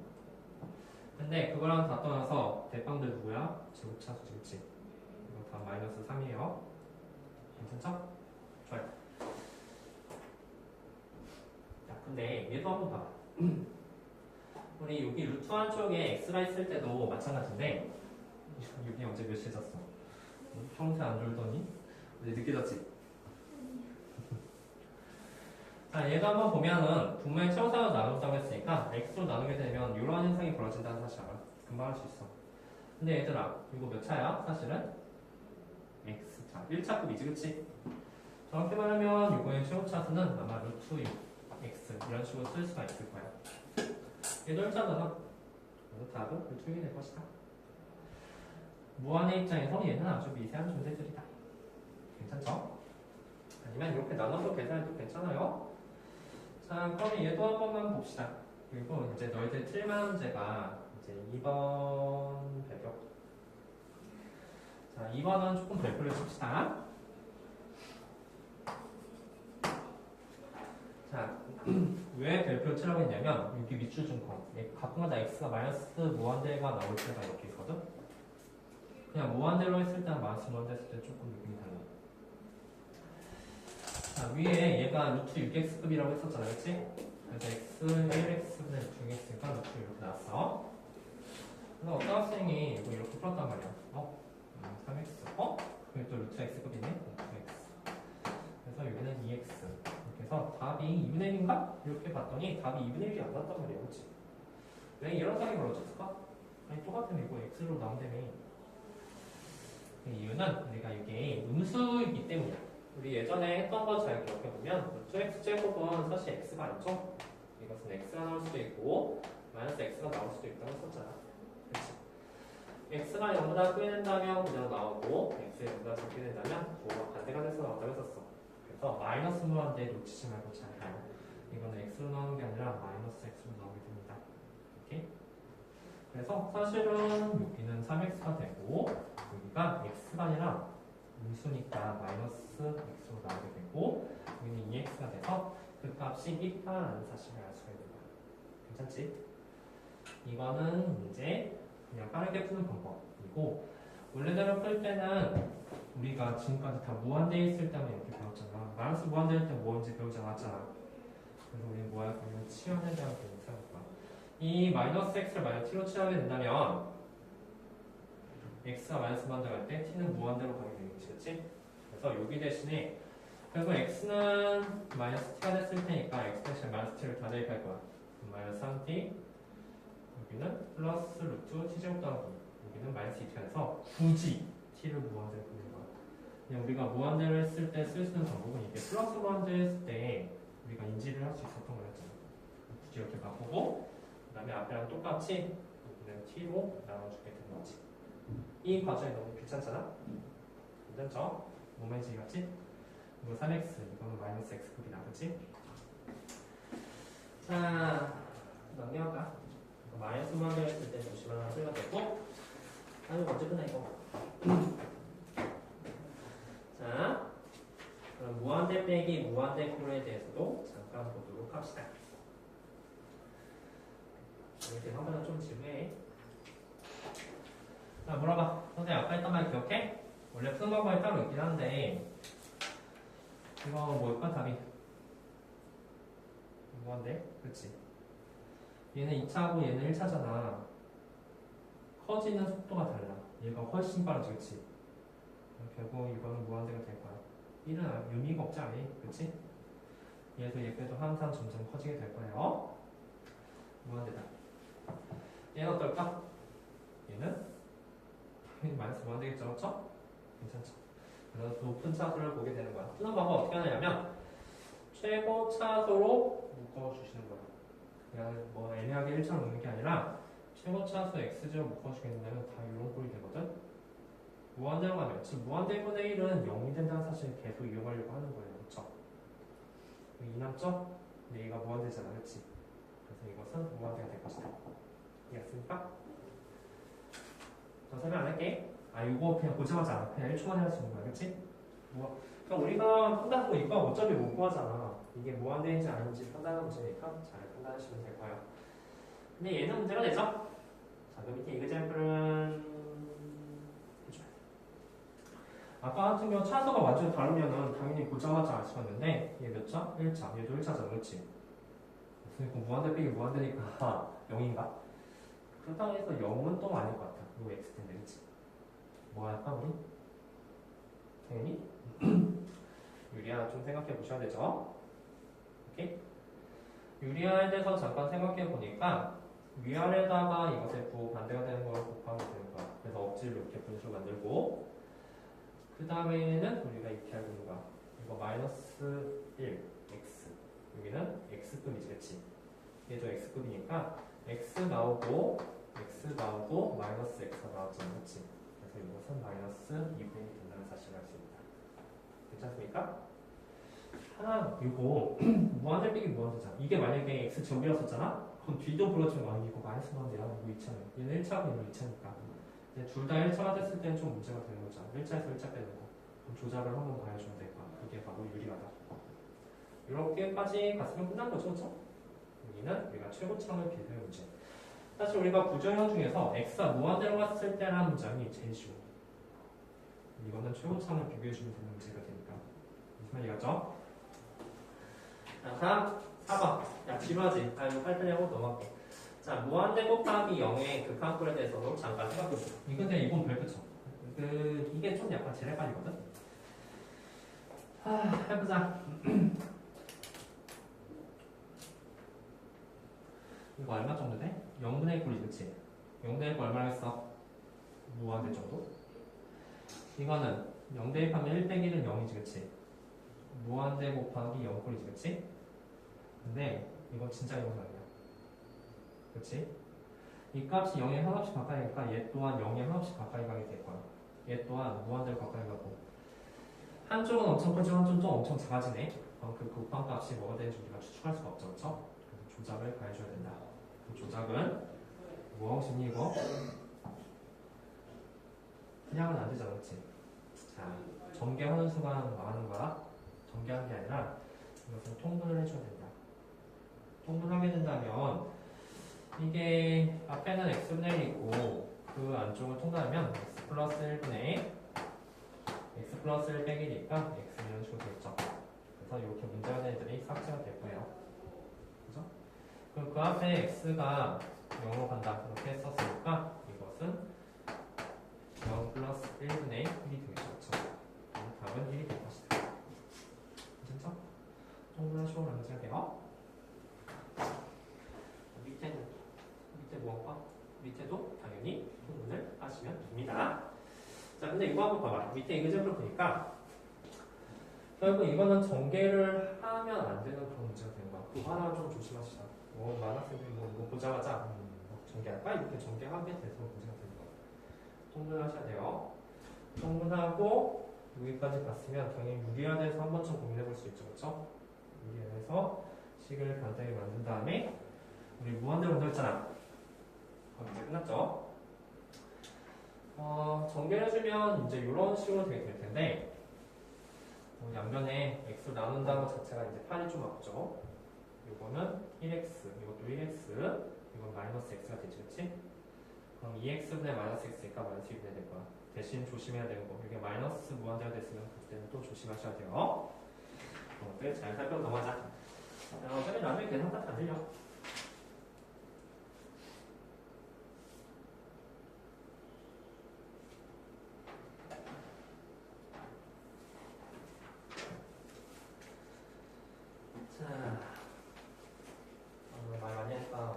근데 그거랑 다 떠나서 대빵들 누구야? 제곱차수지, 그치? 이거 다 마이너스 3이에요. 괜찮죠? 좋아요. 자, 근데 얘도 한번 봐봐. 우리 여기 루트 한쪽에 x가 있을 때도 마찬가지인데 여기 언제 몇 시에 잤어? 형태 안 졸더니? 이제 늦게 잤지? 자, 자, 얘도 한번 보면은 분모의 최우선으로 나눈다고 했으니까 x로 나누게 되면 이런 현상이 벌어진다는 사실 알아. 금방 할 수 있어. 근데 얘들아, 이거 몇 차야? 사실은 x차. 1차급이지, 그치? 정확히 말하면 이거의 최고차수는 아마 루트 x 이런 식으로 쓸 수가 있을 거야. 얘도 1차잖아. 그래서 답은 루트 6이 될 것이다. 무한의 입장에서 얘는 아주 미세한 존재들이다. 괜찮죠? 아니면 이렇게 나눠서 계산해도 괜찮아요. 자, 그럼 얘도 한 번만 봅시다. 그리고 이제 너희들 틀만한 문제가 이제 2번 배경. 자, 2번은 조금 별표를 칩시다. 자, 왜 별표 치라고 했냐면 여기 밑줄 준 거. 가끔가다 x가 마이너스 무한대가 나올 때가 이렇게 있거든. 그냥 무한대로 했을 때랑 마이너스 무한대 했을 때 조금 느낌이 달라. 자, 위에 얘가 루트 6x급이라고 했었잖아, 그치? 그래서 x 1x분의 루트 6x니까 루트 이렇게 나왔어. 그래서 어떤 학생이 이거 이렇게 풀었단 말이야. 3x. 그게 또 루트 x급이네? x. 그래서 여기는 2x. 이렇게 해서 답이 2분의 1인가? 이렇게 봤더니 답이 2분의 1이 안 났단 말이야, 그치? 왜 이런 상황이 벌어졌을까? 아니, 똑같으면 이거 x로 나온다며. 그 이유는 우리가 이게 음수이기 때문이야. 우리 예전에 했던 거 잘 기억해보면 루트 x제곱은 사실 x가 아니죠? 이것은 x가 나올 수도 있고 마이너스 x가 나올 수도 있다고 했었잖아. 그치? x가 0보다 크게 된다면 그냥 나오고 x가 0보다 작게 된다면 뭐가 반대가 돼서 나온다고 했었어. 그래서 마이너스 무한대 놓치지 말고 잘 봐요. 이거는 x로 나오는 게 아니라 마이너스 x로 나오게 됩니다. 이렇게. 그래서 사실은 여기는 3x가 되고 여기가 x가 아니라 음수니까 마이너스 x로 나오게 되고 여기는 2x가 돼서 그 값이 있다라는 사실을 알 수가 있는 거야. 괜찮지? 이거는 이제 그냥 빠르게 푸는 방법이고 원래대로 풀 때는 우리가 지금까지 다 무한대에 있을 때만 이렇게 배웠잖아. 마이너스 무한대일 때 뭔지 배우지 않았잖아. 그래서 우리는 뭐 할 거냐면 치환에 대한 개념을 생각할 거야. 이 마이너스 x를 만약 t로 치환하게 된다면 x가 마이너스 무한대 갈 때 t는 무한대로 가게 되는 거지, 그치? 그래서 여기 대신에 결국 x는 마이너스 t가 됐을 테니까 x 대신 마이너스 t를 다 대입할 거야. 마이너스 3t 여기는 플러스 루트 t제곱 더하기 여기는 마이너스 2t가 돼서 굳이 t를 무한대로 보는 거야. 그냥 우리가 무한대로 했을 때 쓸 수 있는 방법은 이게 플러스 무한대로 했을 때 우리가 인지를 할 수 있었던 거였잖아. 굳이 이렇게 바꾸고 그 다음에 앞에랑 똑같이 여기는 t로 나눠주게 되는 거지. 이 과정이 너무 귀찮잖아? 괜찮죠? 모멘지 같지? 이거 3x, 이거는 마이너스 x급이다, 그치? 자, 넘겨갈까? 이거 마이너스 무한대 했을 때 잠시만 하나 풀면 되고 아유, 언제 끝나 이거? 자, 그럼 무한대 빼기 무한대 표에 대해서도 잠깐 보도록 합시다. 이렇게 한번은 좀 지루해. 자, 물어봐. 선생님 아까 했던 말 기억해? 원래 푸는 방법이 따로 있긴 한데 이거 뭘까 답이? 무한대? 그치? 얘는 2차고 얘는 1차잖아. 커지는 속도가 달라. 얘가 훨씬 빠르지, 그치? 결국 이거는 무한대가 될 거야. 1은 의미가 없지 않니? 그치? 얘도 얘도 항상 점점 커지게 될 거예요. 무한대다. 얘는 어떨까? 얘는 마이너스 무한대겠죠, 그렇죠? 괜찮죠? 그래서 높은 차수를 보게 되는 거야. 푸는 방법 어떻게 하냐면 최고 차수로 묶어주시는 거야. 그냥 뭐 애매하게 1차로 묶는 게 아니라 최고 차수 x제로 묶어주겠는다면 다 이런 꼴이 되거든. 무한대로 가면 지금 무한대분의 1은 0이 된다는 사실을 계속 이용하려고 하는 거예요, 그렇죠? 이 남죠? 근데 얘가 무한대잖아, 그렇지? 그래서 이것은 무한대가 될 것이다. 이해했습니까? 더 설명 안 할게. 아, 이거 그냥 보자마자 그냥 1초 만에 할 수 있는 거야, 그치? 뭐, 그러니까 우리가 판단하고 이거 어차피 못 구하잖아. 이게 무한대인지 아닌지 판단하는 문제니까 잘 판단하시면 될 거예요. 근데 얘는 문제가 되죠? 자, 그 밑에 이그젠플은 해줘야 돼. 아까 같은 경우 차수가 완전히 다르면은 당연히 보자마자 아시겠는데 얘 몇 차? 1차. 얘도 1차잖아, 그치? 그러니까 무한대 빼기 무한대니까 0인가? 그렇다고 해서 0은 또 아닐 것 같아. 이거 x 텐데, 그치? 뭐 할까, 우리? 당연히? 유리야, 좀 생각해 보셔야 되죠? 이렇게. 유리화에 대해서 잠깐 생각해 보니까 위아래다가 이것의 부 반대가 되는 걸 곱하면 되는 거야. 그래서 억지로 이렇게 분수 만들고 그 다음에는 우리가 이렇게 알고 있는 거야. 이거 마이너스 1 x 여기는 x급이지, 그치? 얘도 x급이니까 x 나오고 마이너스 x가 나왔잖아, 그치? 그래서 이것은 마이너스 2분이 된다는 사실을 알 수 있다. 괜찮습니까? 하나, 이거 무한대 빼기 무한대잖아. 이게 만약에 x 제곱이었었잖아? 그럼 뒤도 불러주면 아 이거 마이너스 무한대야. 이거 2차네. 얘는 1차고 얘는 2차니까. 둘 다 1차가 됐을 때는 좀 문제가 되는 거잖아. 1차에서 1차 빼는 거. 그럼 조작을 한번 더 해주면 될 거야. 이게 바로 유리하다. 이렇게까지 갔으면 끝난 거죠, 그렇죠? 여기는 우리가 최고창을 비교해 문제. 사실 우리가 부정형 중에서 x가 무한대로 갔을 때라는 문장이 제일 쉬워. 이거는 최고창을 비교해주면 되는 문제가 되니까. 무슨 말이 갔죠? 자, 4번. 야, 지루하지? 아, 이거 빨리빨리 하고 넘어갈게. 자, 무한대 곱하기 0의 극한꼴에 대해서도 잠깐 생각해보자. 근데 이건 별표죠. 이게 좀 약간 재래까지거든? 해보자. 이거 얼마 정도 돼? 0분의 1꼴이 그치? 0분의 1꼴 얼마나 했어? 무한대 정도? 이거는 0대 1 하면 1 빼기는 0이지 그치? 무한대 곱하기 0꼴이지 그치? 근데 이건 진짜 0은 아니야. 그치? 이 값이 0에 하나씩 가까이 가니까 얘 또한 0에 하나씩 가까이 가게 될 거야. 얘 또한 무한대로 가까이 가고 한쪽은 엄청 커지고 한쪽은 좀 엄청 작아지네. 그럼 그 곱한 값이 뭐가 되는지 우리가 추측할 수가 없죠, 그렇죠? 그래서 조작을 가해줘야 된다. 그 조작은 무엇이니 이거? 그냥은 안 되잖아, 그렇지? 자, 전개하는 순간 망하는 거야. 전개하는 게 아니라 이것은 통분을 해줘야 된다. 통분하게 된다면 이게 앞에는 x분의 1이 있고 그 안쪽을 통분하면 x 플러스 1분의 x 플러스 1 빼기니까 x는 이런 식으로 되겠죠. 그래서 이렇게 문제가 되는 애들이 삭제가 될 거예요. 그죠? 그럼 그 앞에 x가 0으로 간다. 이렇게 했었으니까 이것은 0 플러스 1분의 1이 되겠죠. 그렇죠? 답은 1이 될 것이다. 괜찮죠? 통분하시고 남겨야 돼요. 밑에 무엇과? 밑에도 당연히 통분을 하시면 됩니다. 자, 근데 이거 한번 봐봐. 밑에 이그제플 보니까 결국 이거는 전개를 하면 안 되는 그런 문제가 되는 거야. 그거 하나 좀 조심하시자. 만학생들이 뭐 보자마자 전개할까? 이렇게 전개하게 돼서 문제가 되는 거야. 통분을 하셔야 돼요. 통분하고 여기까지 갔으면 당연히 유리화에 대해서 한 번쯤 고민해 볼 수 있죠. 그렇죠? 유리화에서 식을 간단히 만든 다음에 우리 무한대로 만들었잖아. 그럼 이제 끝났죠? 전개를 해주면 이제 이런 식으로 되게 될 텐데 양변에 x로 나눈다는 것 자체가 이제 판이 좀 없죠. 이거는 1x, 이것도 1x, 이건 마이너스 x가 되지, 그치? 그럼 2x분의 마이너스 x니까 마이너스 2분의 될 거야. 대신 조심해야 되는 거. 이게 마이너스 무한대가 됐으면 그때는 또 조심하셔야 돼요. 네, 잘 살펴 넘어가자. 어차피 나중에 계산 다 들려. 자, 말 많이 했다.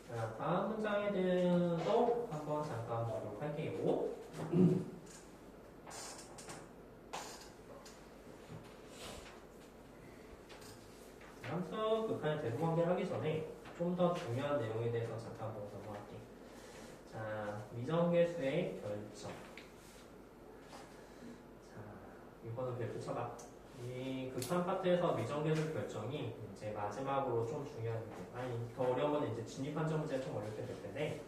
자, 다음 문장에 대해서도 한번 잠깐 보도록 할게요. 함수 극한의 대소관계를 하기 전에 좀 더 중요한 내용에 대해서 잠깐 보고 넘어갈게. 자, 미정계수의 결정. 자, 이거는 별표 쳐봐. 이 극한 파트에서 미정계수 결정이 이제 마지막으로 좀 중요한 게, 아니 더 어려운 건 이제 진입한정 문제가 좀 어렵게 될 텐데,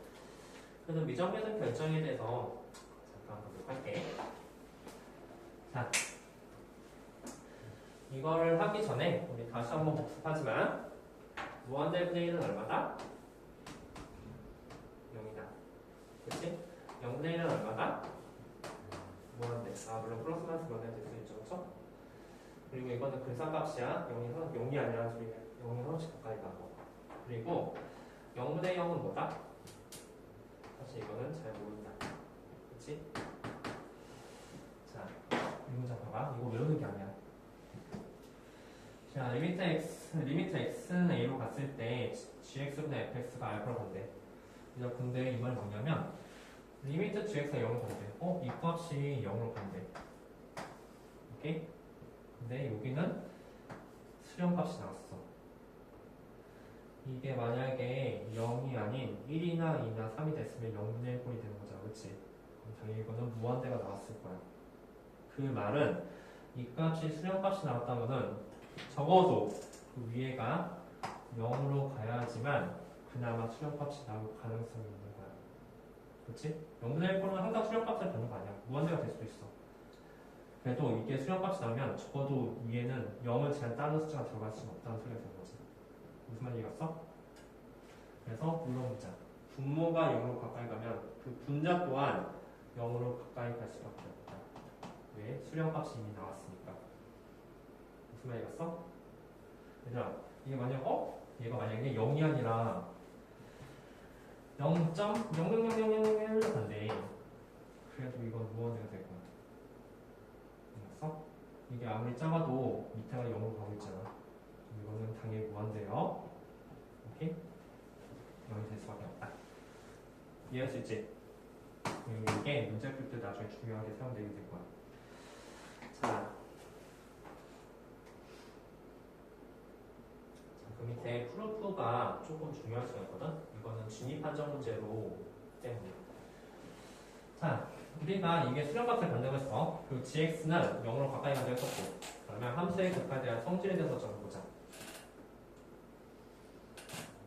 그래서 미정계수 결정에 대해서 잠깐 보도록 할게. 자, 이걸 하기 전에 우리 다시 한번 복습하지만 무한대분의 1은 얼마다? 0이다. 그치? 0분의 1은 얼마다? 무한대. 물론 플러스 마이너스 무한대가 될 수 있죠. 그쵸? 그리고 이거는 근사값이야. 0이 아니라 0이 하나씩 가까이 가고. 그리고 0분의 0은 뭐다? 사실 이거는 잘 모른다. 그치? 이 문장 봐봐. 이거 외우는 게 아니야. 자, 리미트 x는 a로 갔을 때 gx분의 fx가 알파로 간대. 근데 이 말이 뭐냐면 리미트 gx가 0으로 간대. 이 값이 0으로 간대. 오케이? 근데 여기는 수렴값이 나왔어. 이게 만약에 0이 아닌 1이나 2나 3이 됐으면 0분의 1꼴이 되는 거잖아. 그치? 그럼 당연히 이거는 무한대가 나왔을 거야. 그 말은 이 값이 수렴값이 나왔다면은 적어도 그 위에가 0으로 가야지만 그나마 수렴값이 나올 가능성이 있는 거야. 그렇지? 0분의 1꼴은 항상 수렴값을 받는 거 아니야. 무한대가 될 수도 있어. 그래도 이게 수렴값이 나오면 적어도 위에는 0을 제한 다른 숫자가 들어갈 수는 없다는 소리가 되는 거지. 무슨 말인지 알았어? 그래서 이런 문자. 분모가 0으로 가까이 가면 그 분자 또한 0으로 가까이 갈 수밖에 없다. 왜? 수렴값이 이미 나왔으니까. 무슨 말인지 알았어? 얘들아, 이게 만약 얘가 만약에 0이 아니라 0.0000001로 간대. 그래도 이건 무한대가 될 거야. 알았어? 이게 아무리 작아도 밑에가 0으로 가고 있잖아. 이거는 당연히 무한대요. 오케이? 0이 될 수밖에 없다. 이해할 수 있지? 이게 문제 풀 때 나중에 중요하게 사용되게 될 거야. 자, 그 밑에 프루프가 조금 중요할 수가 있거든? 이거는 진입 판정 문제로 때문에. 자, 우리가 이게 수렴값을 간다고 했어. 그리고 gx는 0으로 가까이 간다고 했었고. 그러면 함수의 극화에 대한 성질에 대해서 적어보자.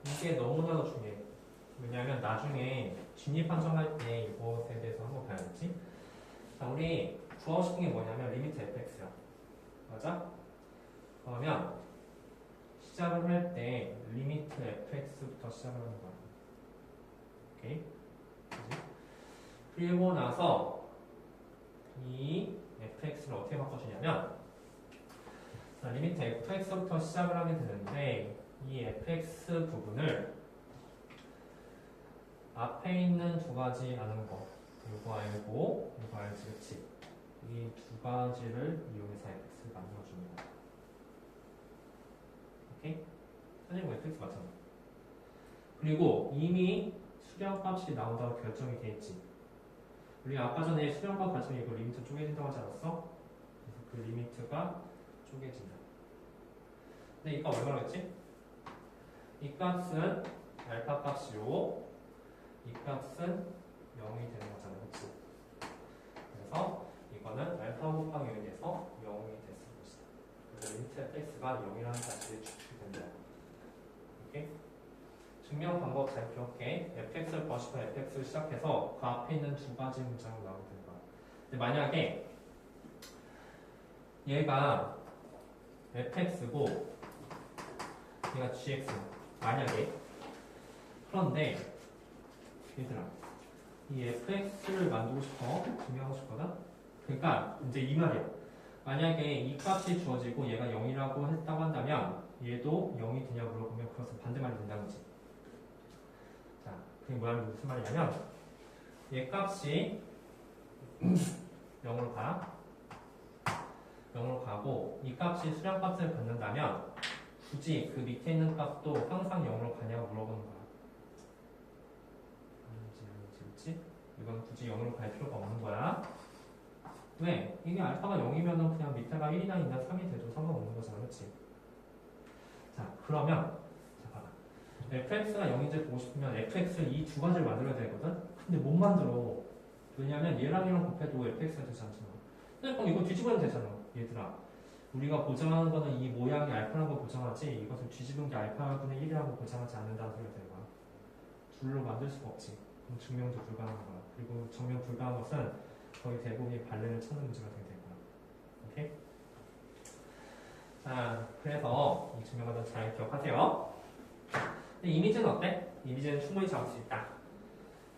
이게 너무나도 중요해. 왜냐하면 나중에 진입 판정할 때 이것에 대해서 한번 봐야겠지? 자, 우리 구하고 싶은 게 뭐냐면 리미트 fx야. 맞아? 그러면 시작을 할 때 리미트 fx부터 시작을 하는 거야. 오케이? 그치? 그리고 나서 이 fx를 어떻게 바꿔주냐면 자, 리미트 fx부터 시작을 하게 되는데 이 fx 부분을 앞에 있는 두 가지 아는 거 이거 알고 이거 알지 그치? 이 두 가지를 이용해서 fx를 만들어줍니다. 오케이? 선생님 fx 맞잖아. 그리고 이미 수렴값이 나온다고 결정이 돼 있지. 우리 아까 전에 수렴값 가지고 이거 리미트 쪼개진다고 하지 않았어? 그래서 그 리미트가 쪼개진다. 근데 이 값 얼마나 했지? 이 값은 알파 값이고 이 값은 0이 되는 거잖아. 그치? 그래서 이거는 알파 곱하기 0이 돼서 0이 됐을 것이다. 그래서 리미트 fx가 0이라는 사실이 추측된다. 오케이? 증명 방법 잘 기억해. fx를 구하시고 fx를 시작해서 그 앞에 있는 두 가지 문장으로 나오게 되는 거야. 근데 만약에 얘가 fx고 얘가 gx 만약에 그런데 얘들아 이 fx를 만들고 싶어 증명하고 싶거든. 그러니까 이제 이 말이야. 만약에 이 값이 주어지고 얘가 0이라고 했다고 한다면 얘도 0이 되냐고 물어보면 그것은 반대말이 된다는 거지. 자, 그게 뭐냐면 무슨 말이냐면 얘 값이 0으로 가 0으로 가고 이 값이 수렴값을 받는다면 굳이 그 밑에 있는 값도 항상 0으로 가냐고 물어보는 거야. 그렇지? 이건 굳이 0으로 갈 필요가 없는 거야. 왜? 이게 알파가 0이면은 그냥 밑에가 1이나 2나 3이 돼도 상관없는 거잖아. 그렇지? 자, 그러면 자, 봐봐. fx가 0인지 보고 싶으면 fx를 이 두 가지를 만들어야 되거든? 근데 못 만들어. 왜냐면 얘랑 얘랑 곱해도 fx가 되지 않잖아. 근데 그럼 이거 뒤집으면 되잖아. 얘들아. 우리가 보장하는 거는 이 모양이 알파라는 걸 보장하지 이것을 뒤집은 게 알파분의 1이라고 보장하지 않는다는 소리가 되는 거야. 둘로 만들 수가 없지. 그럼 증명도 불가능한 거야. 그리고 증명 불가능한 것은 거의 대부분이 발레를 찾는 문제가 되게 될 거야. 오케이? 자, 그래서 이 증명을 잘 기억하세요. 근데 이미지는 어때? 이미지는 충분히 잡을 수 있다.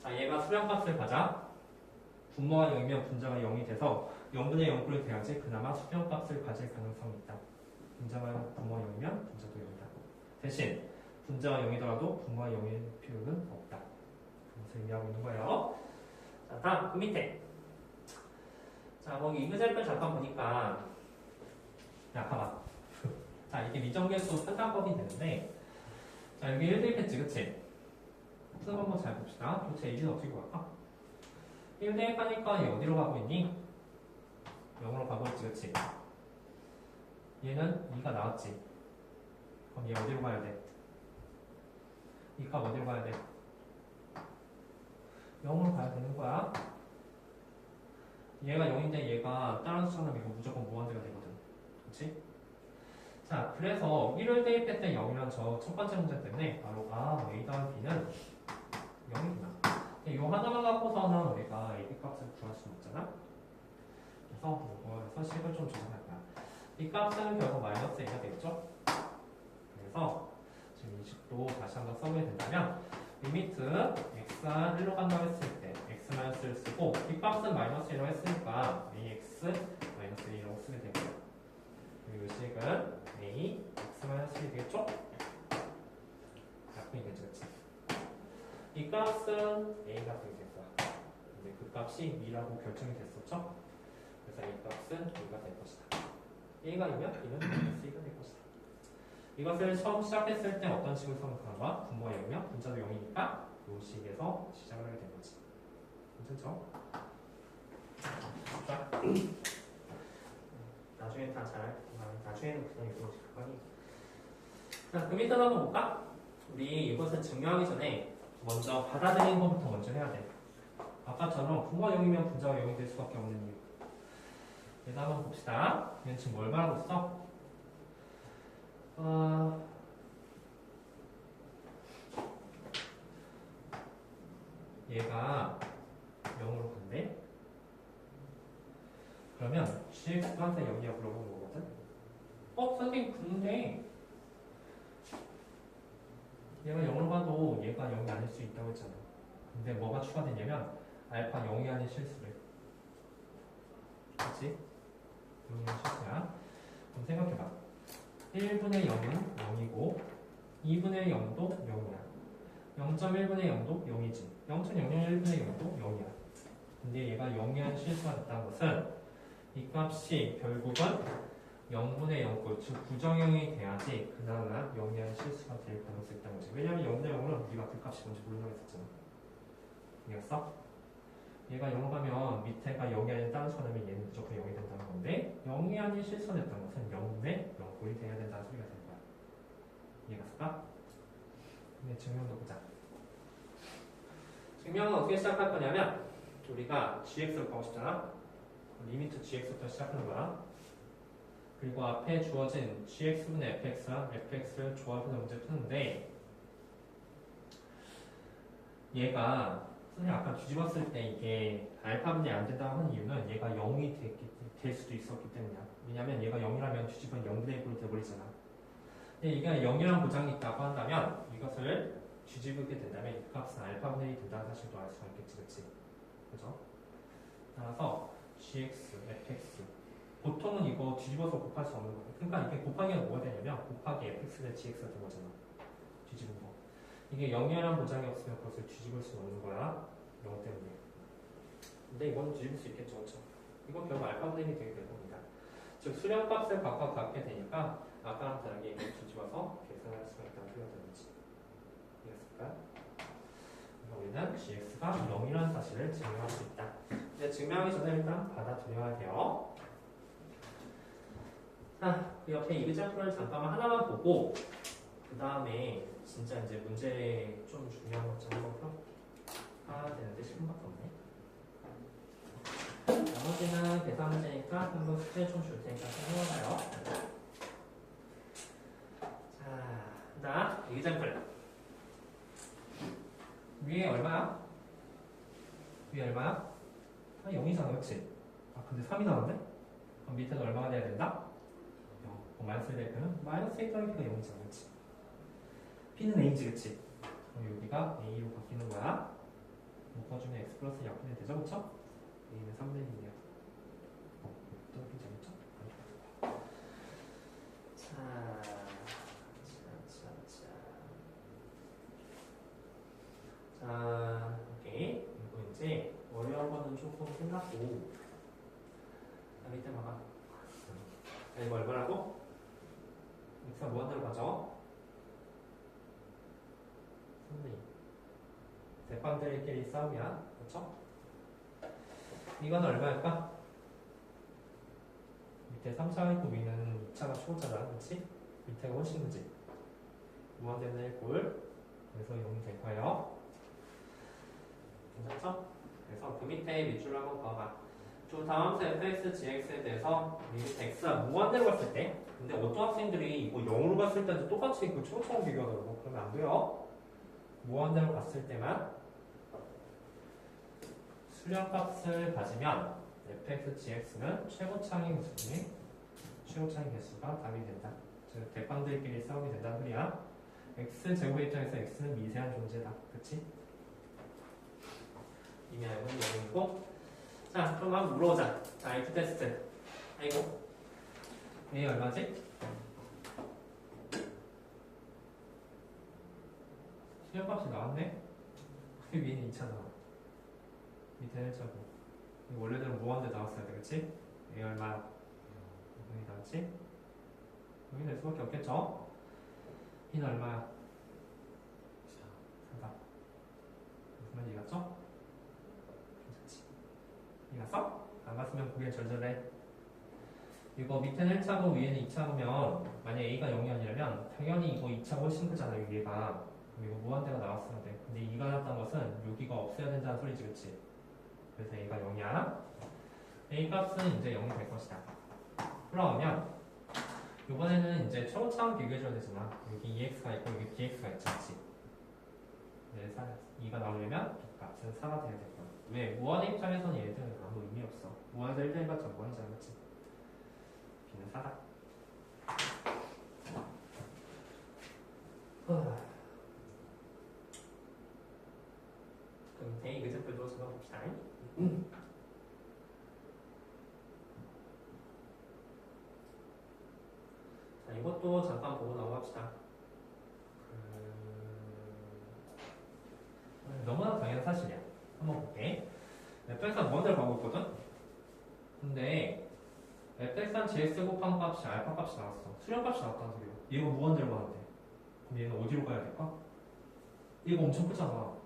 자, 얘가 수렴값을 가자. 분모가 0이면 분자가 0이 돼서 0분의 0꼴이 돼야지 그나마 수렴값을 가질 가능성이 있다. 분자가 분모가 0이면 분자도 0이다. 대신 분자가 0이더라도 분모가 0일 필요는 없다. 그것을 의미하고 있는 거예요. 자, 다음 그 밑에. 자, 자, 거기 이그제플 잠깐 보니까, 야, 봐봐. 자, 이게 미정계수 판단법이 되는데, 자, 여기 1대입했지, 그치? 푸는 한번 잘 봅시다. 도대체 이는 어떻게 구할까? 1대입하니까 얘 어디로 가고 있니? 0으로 가고 있지, 그치? 얘는 2가 나왔지. 그럼 얘 어디로 가야 돼? 이 값 어디로 가야 돼? 0으로 가야 되는 거야. 얘가 0인데 얘가 다른 숫자는 이거 무조건 무한대가 되거든. 그치? 자, 그래서 1을 대입할 때 0이란 저 첫 번째 문제 때문에 바로 A 다음 B는 0이구나. 이 하나만 갖고서는 우리가 AB 값을 구할 수는 없잖아. 그래서 이거에서 식을 좀 조정할 거야. 이 값은 결국 마이너스 A가 되겠죠? 그래서 지금 이 식도 다시 한번 써보게 된다면 리미트 x가 1로 간다고 했을 때 x-1을 쓰고 이 값은 마이너스 1로 했으니까 ax 마이너스 1이라고 쓰게 되고요. 그리고 이 식은 a x-1이 되겠죠? 약분이겠죠, 그치? 이 값은 a가 되게 될 거야. 근데 그 값이 2라고 결정이 됐었죠? 그래서 이 값은 2가 될 것이다. a가 2면 b는 마이너스 2가 될 것이다. 이것을 처음 시작했을 때 어떤 식으로 생각하는가? 분모가 0이면 분자도 0이니까 이 식에서 시작을 하게 된 거지. 괜찮죠? 자, 나중에 나중에는 그냥 이렇게 할 거니. 자, 그 밑에 한번 볼까? 우리 이것을 증명하기 전에 먼저 받아들이는 것부터 먼저 해야 돼. 아까처럼 분모가 0이면 분자가 0이 될 수밖에 없는 이유. 얘도 한번 봅시다. 얘는 지금 뭘 말하고 있어? 얘가 0으로 간대. 그러면 gx가 항상 0이야 물어보는 거거든. 선생님 근데 얘가 0으로 가도 얘가 0이 아닐 수 있다고 했잖아. 근데 뭐가 추가되냐면 알파 0이 아닌 실수래. 그치? 0이 아닌 실수야. 그럼 생각해봐. 1분의 0은 0이고 2분의 0도 0이야. 0.1분의 0도 0이지. 0.001분의 0도 0이야. 근데 얘가 0이 실수가 됐다는 것은 이 값이 결국은 0분의 0꼴, 즉 부정형이 돼야지 그나마 0이 실수가 될 가능성이 있다는 거지. 왜냐면 0분의 0은 우리가 그 값이 뭔지 모른다고 했었잖아. 이해했어? 얘가 0으로 가면 밑에가 0이 아닌 다른 수가 되면 얘는 무조건 0이 된다는 건데 0이 아닌 실수가 됐다는 것은 0분의 0꼴이 돼야 된다는 소리가 될 거야. 이해갔을까? 근데 증명도 보자. 증명은 어떻게 시작할 거냐면 우리가 gx로 가고 싶잖아. 리미트 gx부터 시작하는 거야. 그리고 앞에 주어진 gx분의 fx랑 fx를 조합해서 문제 푸는데 얘가 선생님 아까 뒤집었을 때 이게 알파분이 안 된다고 하는 이유는 얘가 0이 될 수도 있었기 때문이야. 왜냐면 얘가 0이라면 뒤집으면 0분의 1로 돼버리잖아. 근데 이게 0이라는 보장이 있다고 한다면 이것을 뒤집게 된다면 이 값은 알파분의 1이 된다는 사실도 알 수가 있겠지, 그치? 그죠? 따라서 gx, fx 보통은 이거 뒤집어서 곱할 수 없는 거야. 그러니까 이게 곱하기가 뭐가 되냐면 곱하기 fx의 gx가 된 거잖아. 뒤집은 거. 이게 0이라는 보장이 없으면 그것을 뒤집을 수 없는 거야. 0 때문에. 근데 이거는 뒤집을 수 있겠죠, 그렇죠? 이건 결국 알파분의 1이 되게 될 겁니다. 즉 수렴값을 각각 갖게 되니까 아까랑 다르게 이걸 뒤집어서 계산할 수가 있다는 소리가 되는 거지. 이해했을까요? 우리는 gx가 0이라는 사실을 증명할 수 있다. 근데 증명하기 전에 일단 받아들여야 돼요. 자, 그 옆에 이그제플을 잠깐만 하나만 보고 그 다음에 진짜 이제 문제 좀 중요한 것좀 한번 펴야 되는데 10분밖에 없네. 나머지는 계산 문제니까 한번 숙제 좀 줄 테니까 좀 해봐요. 자, 나 이그제플 위에 얼마야? 위에 얼마야? 0이잖아, 그치? 근데 3이 나왔네? 그럼 밑에는 얼마가 돼야 된다? 마이너스 1 대표는 마이너스 1 더하기가 0이잖아, 그치? P는 A지, 그치? 그럼 여기가 A로 바뀌는 거야. 묶어주면 X 플러스 약분이 되죠, 그쵸? A는 3분의 1이네요. 또 괜찮겠죠? 자, 오케이. 이거 이제 어려운 거는 조금 끝났고 밑에 봐봐. 자, 이거 얼마라고? x가 무한대로 가죠? 3분의 2. 대빵들끼리 싸움이야. 그렇죠? 이건 얼마일까? 밑에 3차가 있고 위는 2차가 초짜잖아. 그렇지? 밑에가 훨씬 크지? 무한대는 1꼴. 그래서 0이 될 거예요. 괜찮죠? 그래서 그 밑에 밑줄을 한번 그어봐. 저 다음 수 fx, gx에 대해서 리미트 x가 무한대로 갔을 때, 근데 어떤 학생들이 이거 0으로 갔을 때도 똑같이 그 초처럼 비교하더라고. 그러면 안 돼요. 무한대로 갔을 때만 수렴값을 가지면 fx, gx는 최고차항의 개수니 최고차항의 개수가 답이 된다. 즉 대빵들끼리 싸우게 된다는 소리야. x제곱의 입장에서 x는 미세한 존재다. 그치? 이미 알고 있는 내용이고. 자, 그럼 한번 물어보자. 자, if 테스트. 아이고. A 얼마지? 수렴값이 나왔네? 그 위는 2차 나와. 밑에는 1차고. 원래대로 무한대 나왔어야 돼. 그치? A 얼마? 여기 나왔지? 여기 낼 수밖에 없겠죠? B는 얼마야? 4다. 무슨 말인지 이해갔죠? 괜찮지? 이해갔어? 안 갔으면 고개 절절해. 이거 밑에는 1차고 위에는 2차면 만약 A가 0이 아니라면 당연히 이거 2차가 훨씬 크잖아. 여기가. 그럼 이거 무한대가 나왔어야 돼. 근데 2가 나왔다는 것은 여기가 없어야 된다는 소리지. 그치? 그래서 A가 0이야. A 값은 이제 0이 될 것이다. 그러면 이번에는 이제 최고차항 비교해줘야 되잖아. 여기 EX가 있고 여기 BX가 있지. 그치? 네, 2가 나오려면 B 값은 4가 돼야 될 거야. 왜? 무한의 입장에서는 얘들은 아무 의미 없어. 무한에서 1대 1받자 무한이잖아. 그치? B는 4다. 그럼 A 그제표도 적어봅시다. 자, 이것도 잠깐 보고 넘어갑시다. 너무나 당연한 사실이야. 한번 볼게. fx가 무한대로 가고 있거든? 근데 fx한 gx 곱한 값이 알파 값이 나왔어. 수렴값이 나왔다는 소리야. 얘가 무한대로 가는데 그럼 얘는 어디로 가야 될까? 얘가 엄청 크잖아.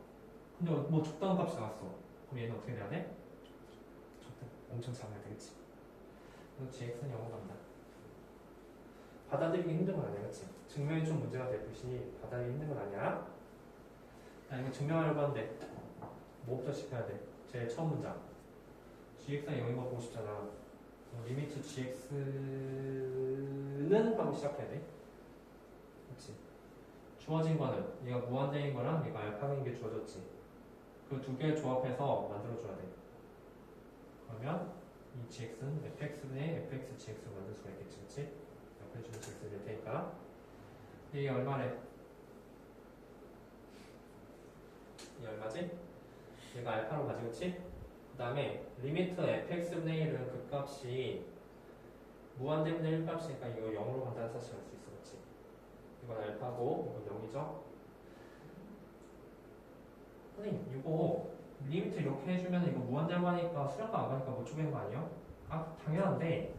근데 뭐 적당한 값이 나왔어. 그럼 얘는 어떻게 돼야 돼? 엄청 작아야 되겠지. 그래서 gx는 0으로 간다. 받아들이기 힘든 건 아니야. 그치? 증명이 좀 문제가 될 것이니 받아들이기 힘든 건 아니야. 자, 이거 증명하려고 하는데 뭐부터 시켜야 돼? 제일 처음 문장. gx가 0인 거 보고 싶잖아. 리미트 gx는 하고 시작해야 돼. 그치? 주어진 거는 얘가 무한대인 거랑 얘가 알파인 게 주어졌지. 그 두 개 조합해서 만들어줘야 돼. 그러면 이 gx는 fx분의 fx gx로 만들 수가 있겠지. 그치? 옆에 주는 gx 될 테니까. 이게 얼마래? 이 얼마지? 얘가 알파로 가지고 있지? 그 다음에 리미트 fx분의 1은 그 값이 무한대분의 1 값이니까 이거 0으로 간다는 사실을 알 수 있어. 그렇지? 이건 알파고 이건 0이죠? 선생님 이거 리미트 이렇게 해주면 이거 무한대로 가니까 수렴값 안 가니까 못 쪼개는 거 아니에요? 아 당연한데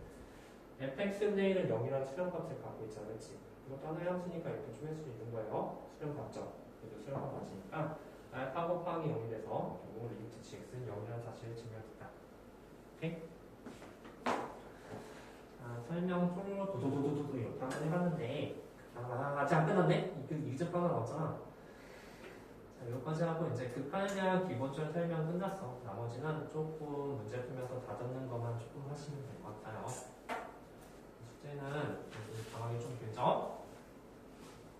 fx분의 1은 0이라는 수렴값을 갖고 있잖아. 그렇지? 이것도 하나의 함수니까 이렇게 쪼갤 수 있는 거예요. 수렴값죠? 그래도 수렴값 맞으니까 알파 곱하기 0이 돼서 결국 리미트 gx는 0이라는 사실을 증명했다. 오케이? 자, 설명 통으로 도도도도도 이렇게 한번 해봤는데 아직 안 끝났네? 이집 하나 나왔잖아. 자, 여기까지 하고 이제 극한에 대한 기본적인 설명 끝났어. 나머지는 조금 문제 풀면서 다듬는 것만 조금 하시면 될 것 같아요. 숙제는 방학이 좀 길죠?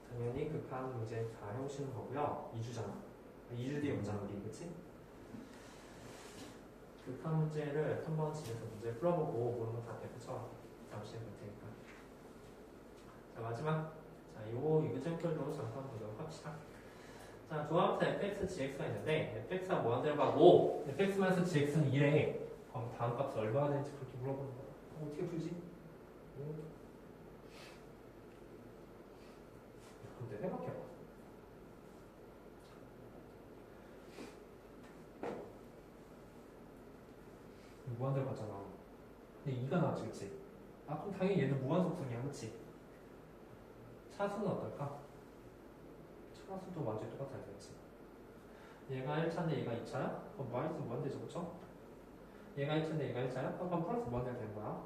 당연히 극한 문제 다 해오시는 거고요. 2주잖아. 2주 뒤에 오잖아 우리. 그치? 극한 문제를 한번 집에서 문제 풀어보고 모르는 거 다 대표쳐 다음 시간에 볼 테니까. 자 마지막. 자 요거 이그젠플도 잠깐 보도록 합시다. 자 조합부터 fx, gx가 있는데 fx가 무한대로 가고 fx-gx는 1에 그럼 다음 값이 얼마나 되는지 그렇게 물어보는 거야. 어떻게 풀지? 근데 생각해봐. 무한대로 갔잖아. 근데 2가 나왔지, 그치? 아, 그럼 당연히 얘는 무한속성이야, 그치? 차수는 어떨까? 차수도 완전히 똑같아야 되겠지. 얘가 1차인데 얘가 2차야? 그럼 마이너스 무한대죠, 그쵸? 얘가 1차인데 얘가 1차야? 그럼 플러스 무한대가 되는 거야.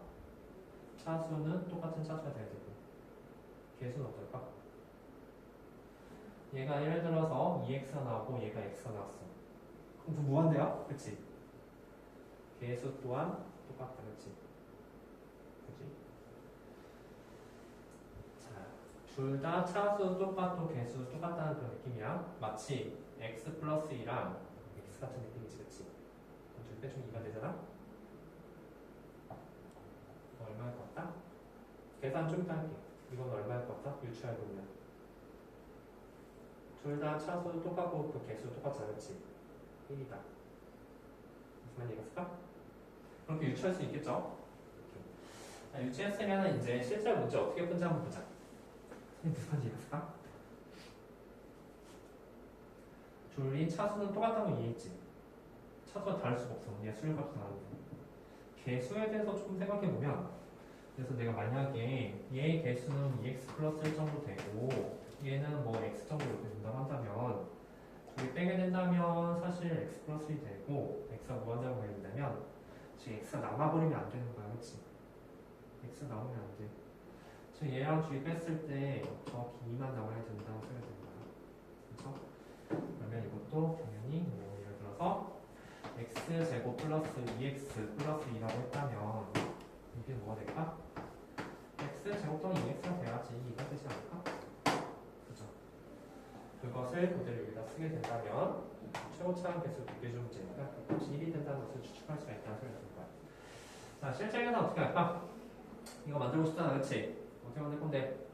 차수는 똑같은 차수가 돼야 되고. 개수는 어떨까? 얘가 예를 들어서 2x가 나오고 얘가 x가 나왔어. 그럼 두 무한대야? 그치? 개수 또한 똑같다, 그치? 그치? 자, 둘 다 차수 똑같고 개수 똑같다는 그런 느낌이야. 마치 x 플러스 2랑 x 같은 느낌이지, 그치? 그럼 둘 빼주면 2가 되잖아? 얼마일 것 같다? 계산 좀 이따 할게. 이건 얼마일 것 같다? 유추해보면. 둘 다 차수 똑같고 그 개수 똑같잖아, 그치? 1이다. 무슨 말인지 이해갔을까? 그렇게 유추할 수 있겠죠? 자, 유추했으면 이제 실제 문제 어떻게 푼지 한번 보자. 무슨 말인지 이해갔을까? 둘이 차수는 똑같다는 거 이해했지? 차수가 다를 수가 없어. 얘 수열값이 나오는데. 개수에 대해서 좀 생각해보면, 그래서 내가 만약에 얘의 개수는 2x 플러스 1 정도 되고 얘는 뭐 x 정도 이렇게 된다고 한다면 둘이 빼게 된다면 사실 x 플러스 1이 되고 x가 무한대로 가게 된다면 지금 x가 남아버리면 안 되는 거야, 그치? x가 남으면 안 돼. 지금 얘랑 둘이 뺐을 때 정확히 2만 남아야 된다고 생각이 되는 거야. 그렇죠? 그러면 이것도 당연히 뭐 예를 들어서 x제곱 플러스 2x 플러스 2라고 했다면 이게 뭐가 될까? x제곱 또는 2x가 돼야지 2가 되지 않을까? 그죠? 그것을 그대로 여기다 쓰게 된다면 최고차항 개수 두개 중 문제니까 그것이 1이 된다는 것을 추측할 수가 있다는 소리가 될 거야. 자, 실제 계산 어떻게 할까? 이거 만들고 싶잖아, 그치? 어떻게 만들 건데?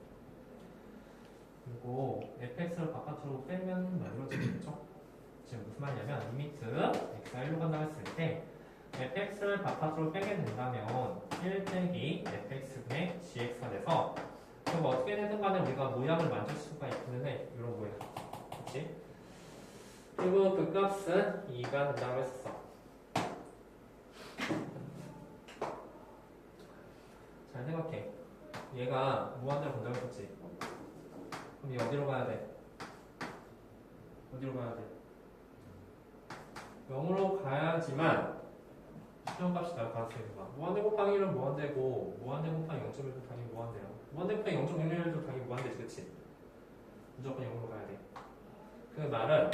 그리고 fx를 바깥으로 빼면 만들어지겠죠? 지금 무슨 말이냐면 리미트 x가 1로 간다고 했을 때 fx를 바깥으로 빼게 된다면 1 빼기 fx분의 gx가 돼서 그럼 어떻게 되든 간에 우리가 모양을 만들 수가 있기는 해. 이런 모양. 그치? 그리고 그 값은 2가 된다고 했었어. 잘 생각해. 얘가 무한대로 간다고 했었지. 그럼 얘 어디로 가야 돼? 어디로 가야 돼? 0으로 가야지만 수정값이 나올 가능성이 있는 거야. 무한대 곱하기 1은 무한대고 무한대 곱하기 0.1도 당연히 무한대야. 무한대 곱하기 0.01도 당연히 무한대지, 그치? 무조건 0으로 가야 돼. 그 말은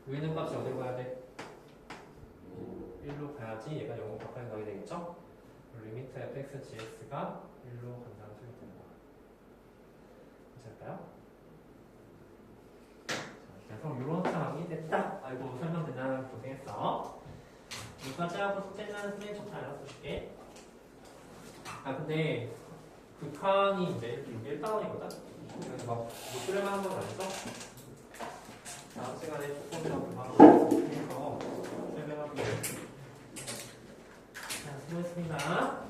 여기 있는 값이 어디로 가야 돼? 1로 가야지 얘가 0으로 가까이 가게 되겠죠? 리미트 fx gx가 1로 간다는 소리가 되는 거야. 괜찮을까요? 그래서 이런 상황이 됐다. 아이고 설명되나 고생했어. 여기까지 하고 숙제는 선생님 적다 알아서 줄게. 아 근데 극한이 이제 1단원이거든? 그래서 막 못 들을 만한 건 아니죠? 다음 시간에 조금 더 바로 해서 설명할게요. 자, 수고했습니다.